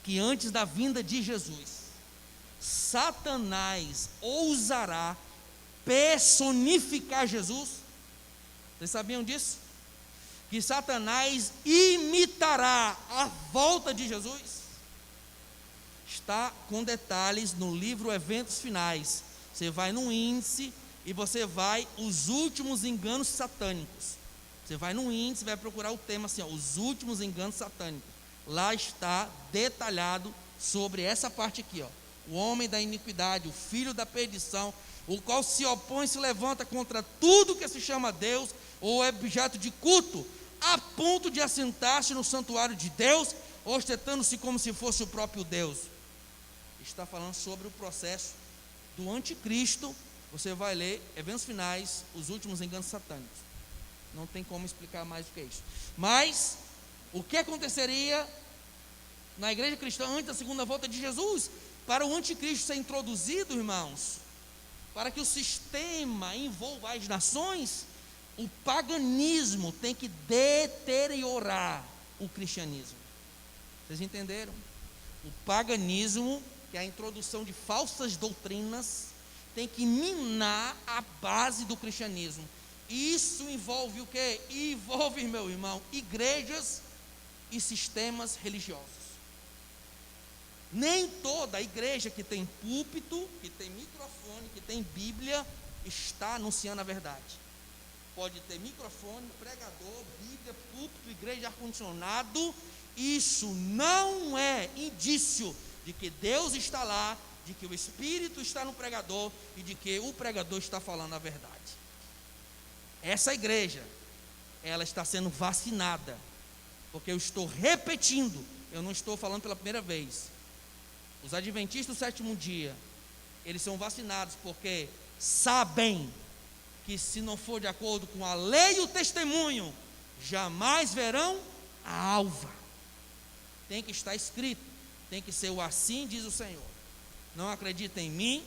que antes da vinda de Jesus, Satanás ousará personificar Jesus? Vocês sabiam disso? Que Satanás imitará a volta de Jesus? Está com detalhes no livro Eventos Finais. Você vai no índice e você vai os últimos enganos satânicos. Você vai no índice e vai procurar o tema assim, os últimos enganos satânicos. Lá está detalhado sobre essa parte aqui, o homem da iniquidade, o filho da perdição, o qual se opõe e se levanta contra tudo que se chama Deus ou é objeto de culto, a ponto de assentar-se no santuário de Deus, ostentando-se como se fosse o próprio Deus. Está falando sobre o processo do anticristo. Você vai ler Eventos Finais, os últimos enganos satânicos. Não tem como explicar mais o que é isso. Mas o que aconteceria na igreja cristã antes da segunda volta de Jesus? Para o anticristo ser introduzido, irmãos, para que o sistema envolva as nações, o paganismo tem que deteriorar o cristianismo. Vocês entenderam? O paganismo, que é a introdução de falsas doutrinas, tem que minar a base do cristianismo. Isso envolve o quê? Envolve, meu irmão, igrejas e sistemas religiosos. Nem toda igreja que tem púlpito, que tem microfone, que tem Bíblia, está anunciando a verdade. Pode ter microfone, pregador, Bíblia, púlpito, igreja, ar-condicionado. Isso não é indício de que Deus está lá, de que o Espírito está no pregador e de que o pregador está falando a verdade. Essa igreja, ela está sendo vacinada, porque eu estou repetindo, eu não estou falando pela primeira vez. Os adventistas do sétimo dia, eles são vacinados porque sabem que se não for de acordo com a lei e o testemunho, jamais verão a alva. Tem que estar escrito, tem que ser o assim diz o Senhor. Não acredite em mim,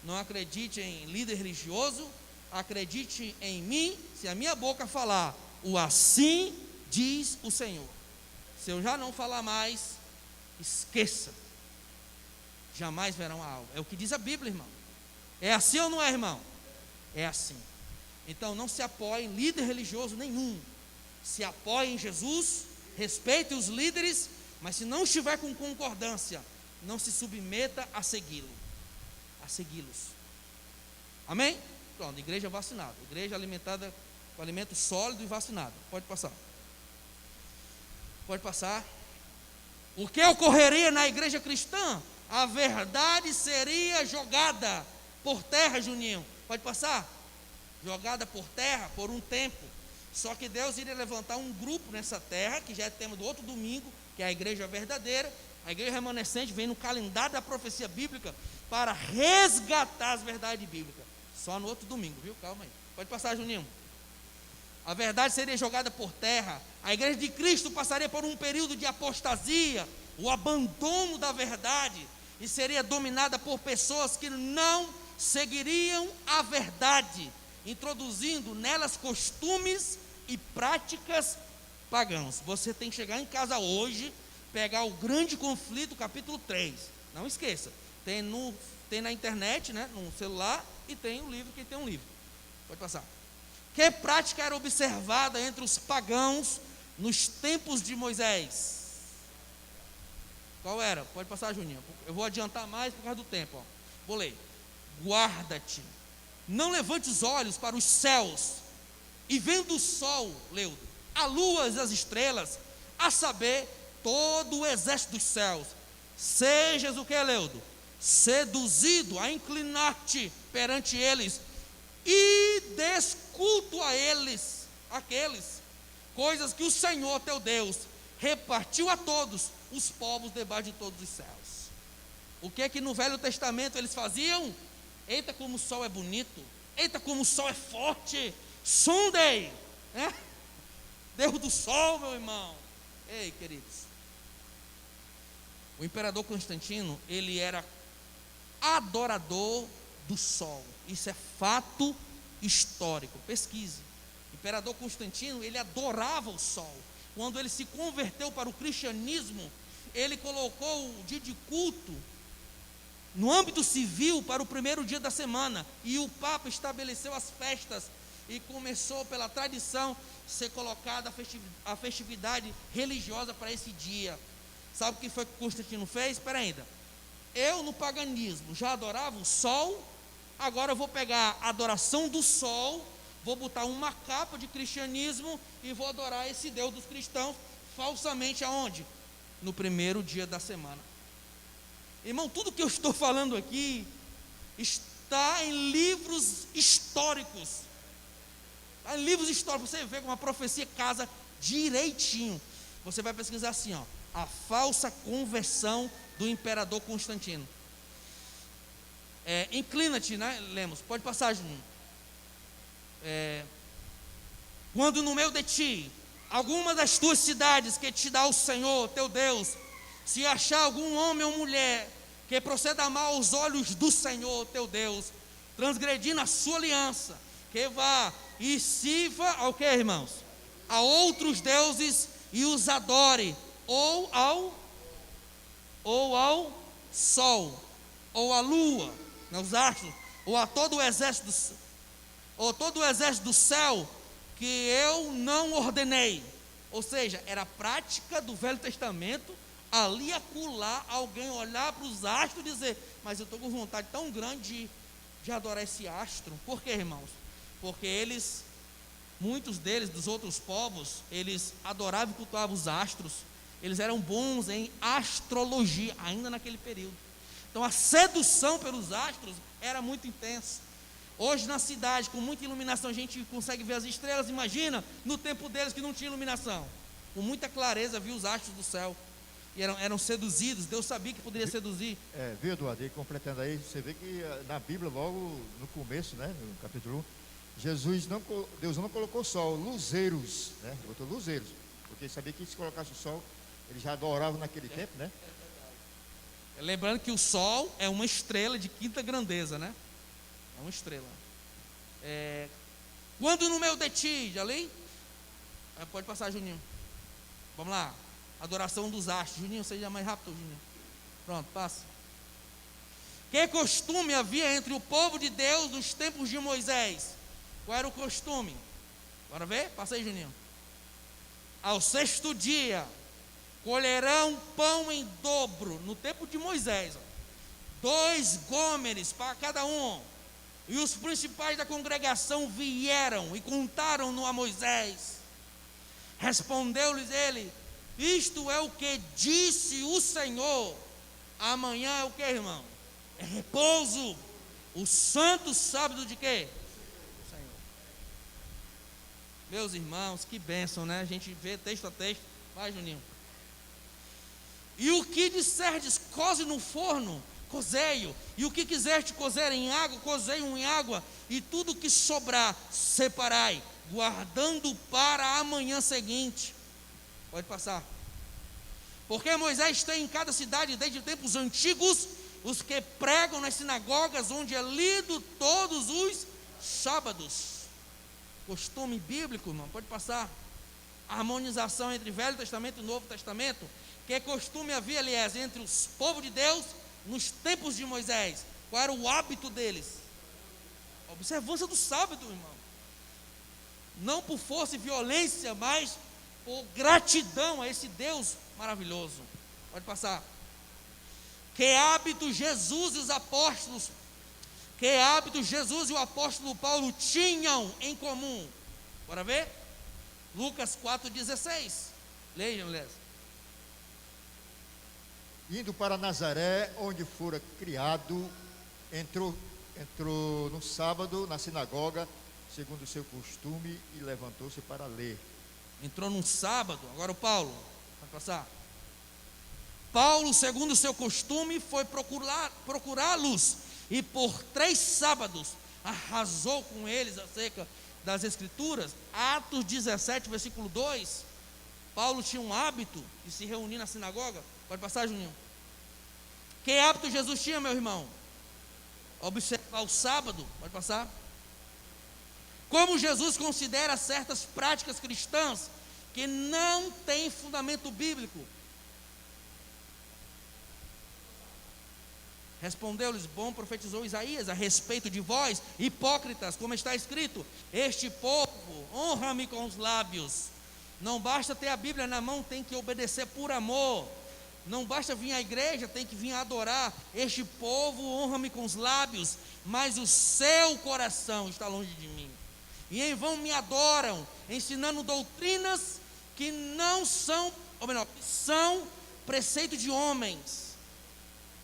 não acredite em líder religioso, acredite em mim, se a minha boca falar o assim diz o Senhor. Se eu já não falar mais, esqueça, jamais verão a alva. É o que diz a Bíblia, irmão. É assim ou não é, irmão? É assim. Então não se apoie em líder religioso nenhum. Se apoie em Jesus, respeite os líderes, mas se não estiver com concordância, não se submeta a segui-los. Amém? Pronto, igreja vacinada. Igreja alimentada com alimento sólido e vacinada. Pode passar. Pode passar. O que ocorreria na igreja cristã a verdade seria jogada por terra, Juninho. Pode passar? Jogada por terra por um tempo. Só que Deus iria levantar um grupo nessa terra, que já é tema do outro domingo, que é a igreja verdadeira. A igreja remanescente vem no calendário da profecia bíblica para resgatar as verdades bíblicas. Só no outro domingo, viu? Calma aí. Pode passar, Juninho. A verdade seria jogada por terra. A igreja de Cristo passaria por um período de apostasia, o abandono da verdade, e seria dominada por pessoas que não seguiriam a verdade, introduzindo nelas costumes e práticas pagãos. Você tem que chegar em casa hoje, pegar o grande conflito, capítulo 3. Não esqueça, tem na internet, né, no celular, e tem um livro, quem tem um livro. Pode passar. Que prática era observada entre os pagãos nos tempos de Moisés? Qual era? Pode passar, Juninho. Eu vou adiantar mais por causa do tempo. Ó. Vou ler. Guarda-te, não levante os olhos para os céus, e vendo o sol, Leudo, a lua e as estrelas, a saber, todo o exército dos céus, sejas o que, Leudo? Seduzido a inclinar-te perante eles, e desculto a eles, aqueles, coisas que o Senhor teu Deus repartiu a todos os povos debaixo de todos os céus. O que é que no Velho Testamento eles faziam? Eita, como o sol é bonito, eita, como o sol é forte, Sunday, né? Deus do sol, meu irmão. Ei, queridos, o imperador Constantino, ele era adorador do sol. Isso é fato histórico, pesquise. O imperador Constantino, ele adorava o sol. Quando ele se converteu para o cristianismo, ele colocou o dia de culto no âmbito civil para o primeiro dia da semana, e o Papa estabeleceu as festas, e começou pela tradição ser colocada a festividade religiosa para esse dia. Sabe o que foi que Constantino fez? Espera ainda, eu no paganismo já adorava o sol, agora eu vou pegar a adoração do sol, vou botar uma capa de cristianismo e vou adorar esse Deus dos cristãos falsamente aonde? No primeiro dia da semana. Irmão, tudo que eu estou falando aqui está em livros históricos. Está em livros históricos. Você vê como a profecia casa direitinho. Você vai pesquisar assim, ó, a falsa conversão do imperador Constantino. Inclina-te, né, Lemos? Pode passar, Juninho. Quando no meio de ti, alguma das tuas cidades que te dá o Senhor, teu Deus, se achar algum homem ou mulher que proceda mal aos olhos do Senhor, teu Deus, transgredindo a sua aliança, que vá e sirva ao que, irmãos? A outros deuses e os adore, ou ao sol, ou à lua, os astros, ou a todo o exército, ou todo o exército do céu, que eu não ordenei. Ou seja, era a prática do Velho Testamento, ali acolá, alguém olhar para os astros e dizer, mas eu estou com vontade tão grande de adorar esse astro. Por quê, irmãos? Porque eles, muitos deles, dos outros povos, eles adoravam e cultuavam os astros, eles eram bons em astrologia, ainda naquele período. Então a sedução pelos astros era muito intensa. Hoje na cidade, com muita iluminação, a gente consegue ver as estrelas. Imagina, no tempo deles que não tinha iluminação, com muita clareza, viu os astros do céu, e eram seduzidos. Deus sabia que poderia seduzir. Viu, Eduardo, e completando aí, você vê que na Bíblia, logo no começo, né, no capítulo 1, Deus não colocou sol, luzeiros, né, botou luzeiros, porque ele sabia que se colocasse o sol, eles já adoravam naquele tempo, né? Lembrando que o sol é uma estrela de quinta grandeza, né? É uma estrela. Quando no meio de ti, já li? Pode passar, Juninho. Vamos lá. Adoração dos astros. Juninho, seja mais rápido, Juninho. Pronto, passa. Que costume havia entre o povo de Deus nos tempos de Moisés? Qual era o costume? Bora ver? Passa aí, Juninho. Ao sexto dia, colherão pão em dobro. No tempo de Moisés, 2 gômeres para cada um. E os principais da congregação vieram e contaram-no a Moisés. Respondeu-lhes ele: isto é o que disse o Senhor: Amanhã é o que, irmão? É repouso. O santo sábado de quê? Do Senhor. Meus irmãos, que bênção, né? A gente vê texto a texto. Vai, Juninho. E o que disserdes, coze no forno, cozei-o. E o que quiserdes cozer em água, cozei-o em água. E tudo que sobrar, separai, guardando para a manhã seguinte. Pode passar. Porque Moisés tem em cada cidade, desde tempos antigos, os que pregam nas sinagogas, onde é lido todos os sábados. Costume bíblico, irmão, pode passar. Harmonização entre Velho Testamento e Novo Testamento. Que costume havia, aliás, entre os povos de Deus nos tempos de Moisés. Qual era o hábito deles? A observância do sábado, irmão. Não por força e violência, mas por gratidão a esse Deus maravilhoso. Pode passar. Que hábito Jesus e os apóstolos, que hábito Jesus e o apóstolo Paulo tinham em comum? Bora ver? Lucas 4,16. Leiam, Les. Indo para Nazaré, onde fora criado, entrou no sábado na sinagoga, segundo o seu costume, e levantou-se para ler. Entrou num sábado. Agora o Paulo, vai passar. Paulo, segundo o seu costume, foi procurá-los, e por 3 sábados arrasou com eles acerca das Escrituras. Atos 17, versículo 2. Paulo tinha um hábito de se reunir na sinagoga. Pode passar, Juninho. Que hábito Jesus tinha, meu irmão? Observar o sábado. Pode passar. Como Jesus considera certas práticas cristãs que não têm fundamento bíblico? Respondeu-lhes: bom profetizou Isaías a respeito de vós, hipócritas, como está escrito: este povo honra-me com os lábios. Não basta ter a Bíblia na mão, tem que obedecer por amor. Não basta vir à igreja, tem que vir adorar. Este povo honra-me com os lábios, mas o seu coração está longe de mim. E em vão me adoram, ensinando doutrinas que não são, ou melhor, são preceito de homens,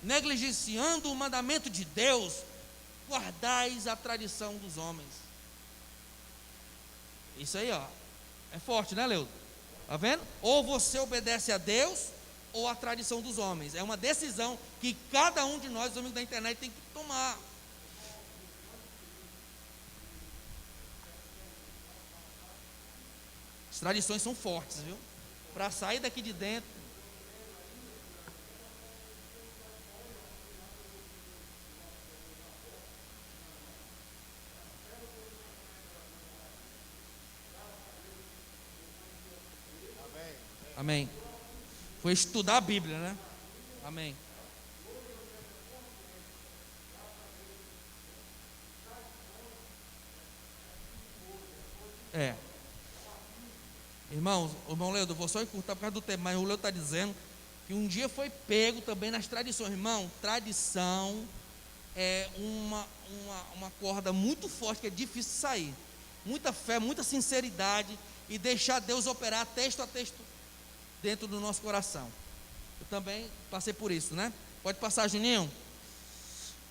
negligenciando o mandamento de Deus. Guardais a tradição dos homens. Isso aí, ó, é forte, né, Leudo? Tá vendo? Ou você obedece a Deus, ou a tradição dos homens. É uma decisão que cada um de nós, os amigos da internet, tem que tomar. As tradições são fortes, viu? Para sair daqui de dentro. Amém. Foi estudar a Bíblia, né? Amém. Irmãos, o irmão Leudo, vou só encurtar por causa do tempo, mas o Leudo está dizendo que um dia foi pego também nas tradições. Irmão, tradição é uma corda muito forte que é difícil de sair. Muita fé, muita sinceridade e deixar Deus operar texto a texto dentro do nosso coração. Eu também passei por isso, né? Pode passar, Juninho.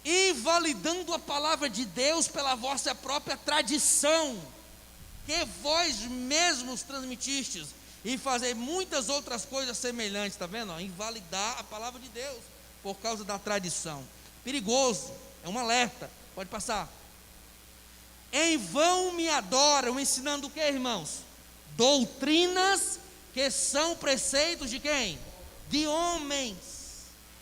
Invalidando a palavra de Deus pela vossa própria tradição, que vós mesmos transmitistes, e fazer muitas outras coisas semelhantes, está vendo? Invalidar a palavra de Deus por causa da tradição. Perigoso, é um alerta. Pode passar. Em vão me adoram, ensinando o que, irmãos? Doutrinas que são preceitos de quem? De homens.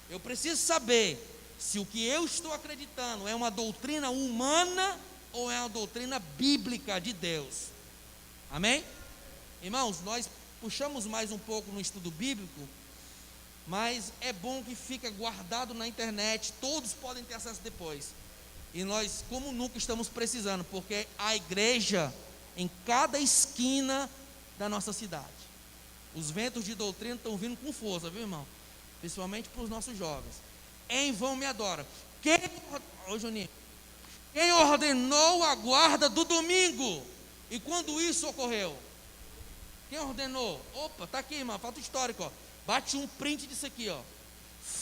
Eu preciso saber se o que eu estou acreditando é uma doutrina humana ou é uma doutrina bíblica de Deus. Amém? Irmãos, nós puxamos mais um pouco no estudo bíblico, mas é bom que fica guardado na internet, todos podem ter acesso depois. E nós, como nunca, estamos precisando, porque a igreja em cada esquina da nossa cidade. Os ventos de doutrina estão vindo com força, viu, irmão? Principalmente para os nossos jovens. Em vão me adoram. Juninho, quem ordenou a guarda do domingo? E quando isso ocorreu? Quem ordenou? Opa, está aqui, irmão, fato histórico, ó. Bate um print disso aqui, ó.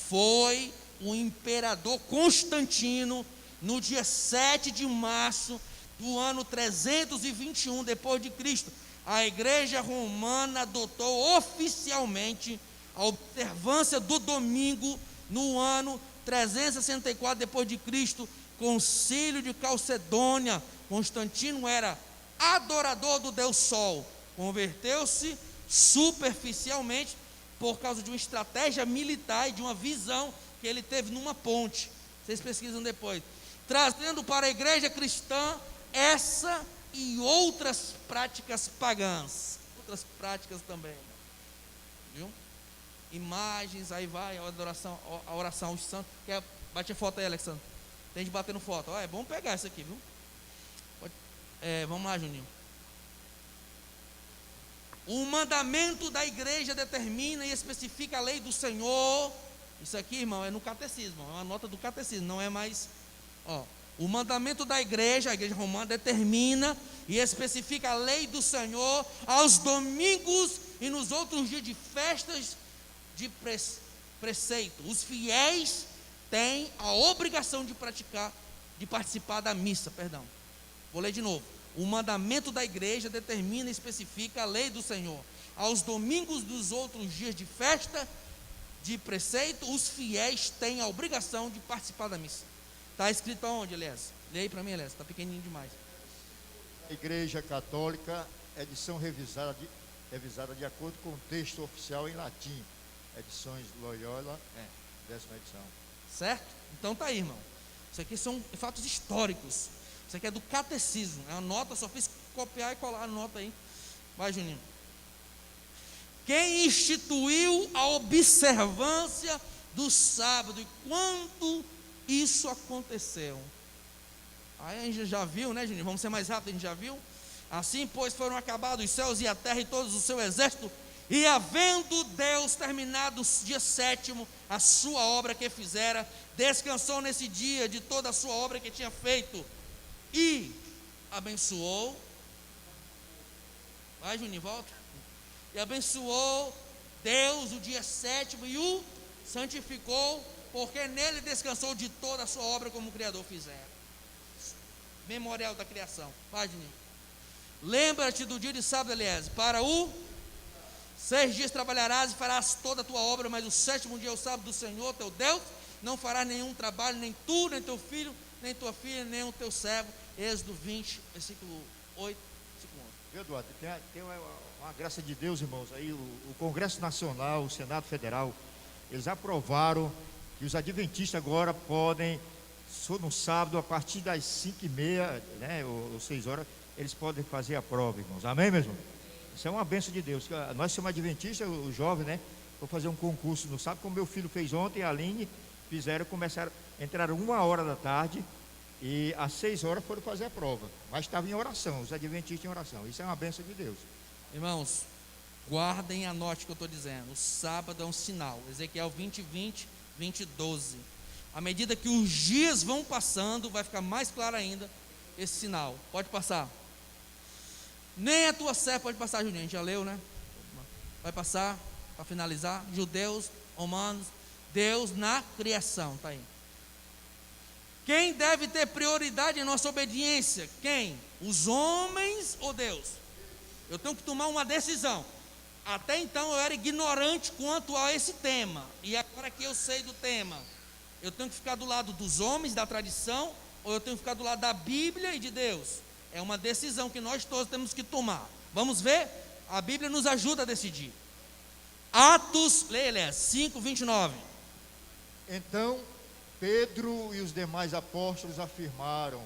foi o imperador Constantino, no dia 7 de março do ano 321 depois de Cristo. A Igreja Romana adotou oficialmente a observância do domingo no ano 364 depois de Cristo, Concílio de Calcedônia. Constantino era adorador do Deus Sol, converteu-se superficialmente por causa de uma estratégia militar e de uma visão que ele teve numa ponte. Vocês pesquisam depois, trazendo para a igreja cristã essa e outras práticas pagãs, outras práticas também, viu? Imagens, aí vai a oração aos santos. Bate a foto aí, Alexandre. Tem de bater no foto. É bom pegar isso aqui, viu? Vamos lá, Juninho. O mandamento da igreja determina e especifica a lei do Senhor. Isso aqui, irmão, é no catecismo, é uma nota do catecismo, não é mais. O mandamento da igreja, a igreja romana, determina e especifica a lei do Senhor aos domingos e nos outros dias de festas de preceito. Os fiéis têm a obrigação de participar da missa, Vou ler de novo. O mandamento da igreja determina e especifica a lei do Senhor. Aos domingos dos outros dias de festa, de preceito, os fiéis têm a obrigação de participar da missa. Está escrito aonde, Elias? Lê aí para mim, Elias, está pequenininho demais. A Igreja Católica, edição revisada de acordo com o texto oficial em latim. Edições Loyola, 10ª edição. Certo? Então tá aí, irmão. Isso aqui são fatos históricos. Isso aqui é do catecismo. É a nota, só fiz copiar e colar a nota aí. Vai, Juninho. Quem instituiu a observância do sábado e quando isso aconteceu? Aí a gente já viu, né, Juninho? Vamos ser mais rápido, a gente já viu. Assim, pois, foram acabados os céus e a terra e todos o seu exército, e havendo Deus terminado o dia 7º, a sua obra que fizera, descansou nesse dia de toda a sua obra que tinha feito, e abençoou. Vai, Juninho, volta. E abençoou Deus o dia 7º e o santificou, porque nele descansou de toda a sua obra como o Criador fizera. Memorial da criação. Vai, Juninho. Lembra-te do dia de sábado, Eliezer, para 6 dias trabalharás e farás toda a tua obra, mas o 7º dia é o sábado do Senhor teu Deus. Não farás nenhum trabalho, nem tu, nem teu filho, nem tua filha, nem o teu servo. Êxodo 20, versículo 8, versículo 11. Viu, Eduardo? Tem uma graça de Deus, irmãos. Aí o Congresso Nacional, o Senado Federal, eles aprovaram que os adventistas agora podem, no sábado, a partir das 5h30, né, ou 6 horas, eles podem fazer a prova, irmãos. Amém, mesmo? Isso é uma bênção de Deus. Nós somos adventistas, os jovens, né? Vou fazer um concurso no sábado, como meu filho fez ontem, a Aline, entraram 1h da tarde e às 6 horas foram fazer a prova. Mas estavam em oração, os adventistas em oração. Isso é uma bênção de Deus. Irmãos, guardem a note que eu estou dizendo. O sábado é um sinal. Ezequiel 20, 12. À medida que os dias vão passando, vai ficar mais claro ainda esse sinal. Pode passar. Nem a tua serva pode passar, Juninho. A gente já leu, né? Vai passar, para finalizar. Judeus, romanos, Deus na criação. Está aí. Quem deve ter prioridade em nossa obediência? Quem? Os homens ou Deus? Eu tenho que tomar uma decisão. Até então eu era ignorante quanto a esse tema. E agora que eu sei do tema, eu tenho que ficar do lado dos homens, da tradição, ou eu tenho que ficar do lado da Bíblia e de Deus? É uma decisão que nós todos temos que tomar. Vamos ver? A Bíblia nos ajuda a decidir. Atos, leia, 5, 29. Então Pedro e os demais apóstolos afirmaram: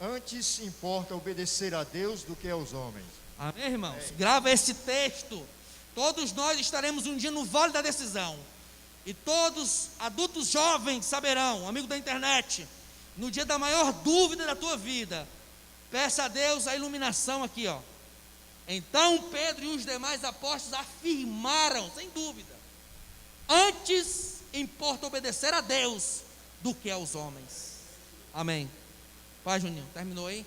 antes importa obedecer a Deus do que aos homens. Amém, irmãos? Grava esse texto. Todos nós estaremos um dia no vale da decisão. E todos adultos jovens saberão, amigo da internet, no dia da maior dúvida da tua vida, peça a Deus a iluminação aqui, ó. Então Pedro e os demais apóstolos afirmaram, sem dúvida, antes importa obedecer a Deus do que aos homens. Amém. Pai, Juninho, terminou aí?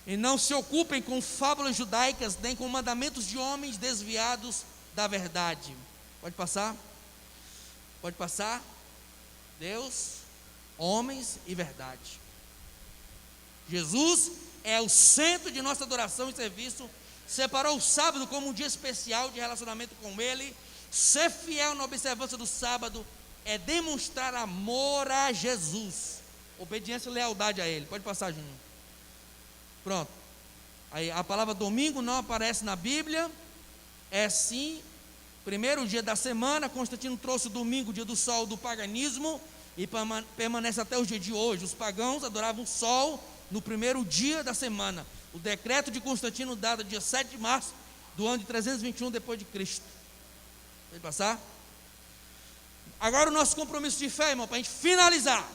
E não se ocupem com fábulas judaicas, nem com mandamentos de homens desviados da verdade. Pode passar? Pode passar? Deus, homens e verdade. Jesus é o centro de nossa adoração e serviço. Separou o sábado como um dia especial de relacionamento com Ele. Ser fiel na observância do sábado é demonstrar amor a Jesus, obediência e lealdade a Ele. Pode passar, Juninho. Pronto. Aí a palavra domingo não aparece na Bíblia. É sim, primeiro dia da semana. Constantino trouxe o domingo, dia do sol, do paganismo, e permanece até o dia de hoje. Os pagãos adoravam o sol no primeiro dia da semana. O decreto de Constantino, dado dia 7 de março do ano de 321 depois de Cristo. Pode passar? Agora o nosso compromisso de fé, irmão, para a gente finalizar.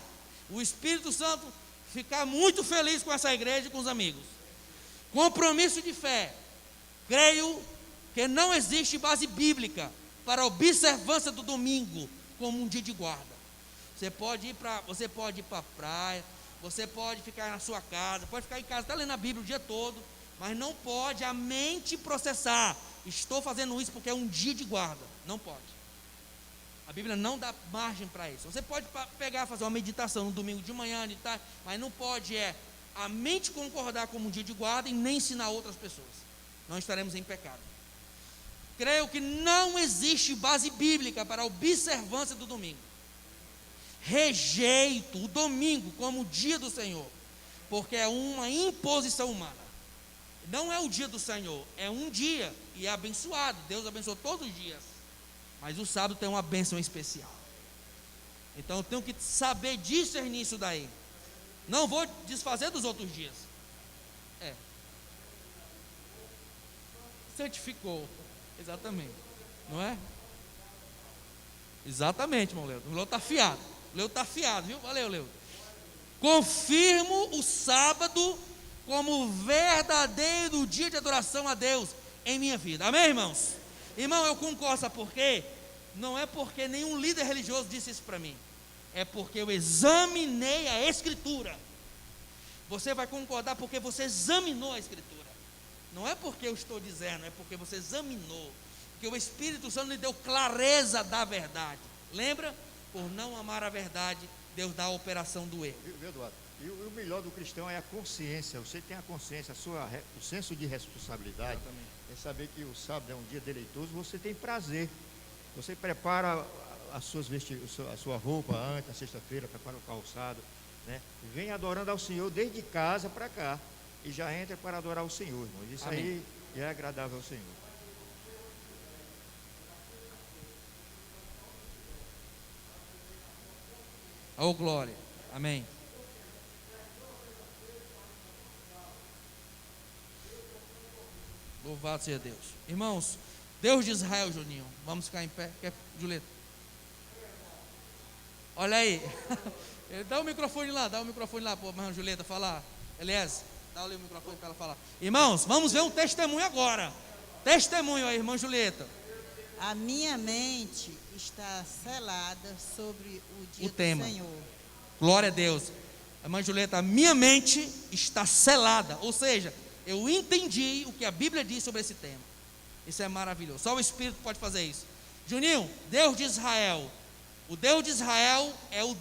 O Espírito Santo ficar muito feliz com essa igreja e com os amigos. Compromisso de fé. Creio que não existe base bíblica para a observância do domingo como um dia de guarda. Você pode ir para a praia, você pode ficar na sua casa, pode ficar em casa, está lendo a Bíblia o dia todo, mas não pode a mente processar: estou fazendo isso porque é um dia de guarda. Não pode. A Bíblia não dá margem para isso. Você pode pegar, fazer uma meditação no domingo de manhã, de tarde, mas não pode a mente concordar como um dia de guarda e nem ensinar outras pessoas. Não estaremos em pecado. Creio que não existe base bíblica para a observância do domingo. Rejeito o domingo como o dia do Senhor, porque é uma imposição humana. Não é o dia do Senhor, é um dia e é abençoado. Deus abençoou todos os dias, mas o sábado tem uma bênção especial. Então eu tenho que saber discernir isso daí. Não vou desfazer dos outros dias. Santificou. Exatamente. Não é? Exatamente, irmão Leo. O Leo está afiado. O Leo está afiado, viu? Valeu, Leo. Confirmo o sábado como verdadeiro dia de adoração a Deus em minha vida. Amém, irmãos? Irmão, eu concordo, sabe por quê? Não é porque nenhum líder religioso disse isso para mim. É porque eu examinei a Escritura. Você vai concordar porque você examinou a Escritura. Não é porque eu estou dizendo, é porque você examinou. Porque o Espírito Santo lhe deu clareza da verdade. Lembra? Por não amar a verdade, Deus dá a operação do erro. Viu, Eduardo? E o melhor do cristão é a consciência. Você tem a consciência, o senso de responsabilidade. Exatamente. É saber que o sábado é um dia deleitoso. Você tem prazer. Você prepara a sua roupa antes, na sexta-feira, prepara o calçado, né? Vem adorando ao Senhor desde casa para cá. E já entra para adorar o Senhor, irmão. Isso Amém. aí é agradável ao Senhor. Oh, glória. Amém. Louvado seja Deus. Irmãos, Deus de Israel, Juninho. Vamos ficar em pé. Quer, Julieta? Olha aí. Dá o microfone lá, para a irmã Julieta falar. Elias, dá ali o microfone para ela falar. Irmãos, vamos ver um testemunho agora. Testemunho aí, irmã Julieta. A minha mente está selada sobre o dia O tema. do Senhor. Glória a Deus. Irmã Julieta, a minha mente está selada. Ou seja, eu entendi o que a Bíblia diz sobre esse tema. Isso é maravilhoso. Só o Espírito pode fazer isso. Juninho, Deus de Israel. O Deus de Israel é o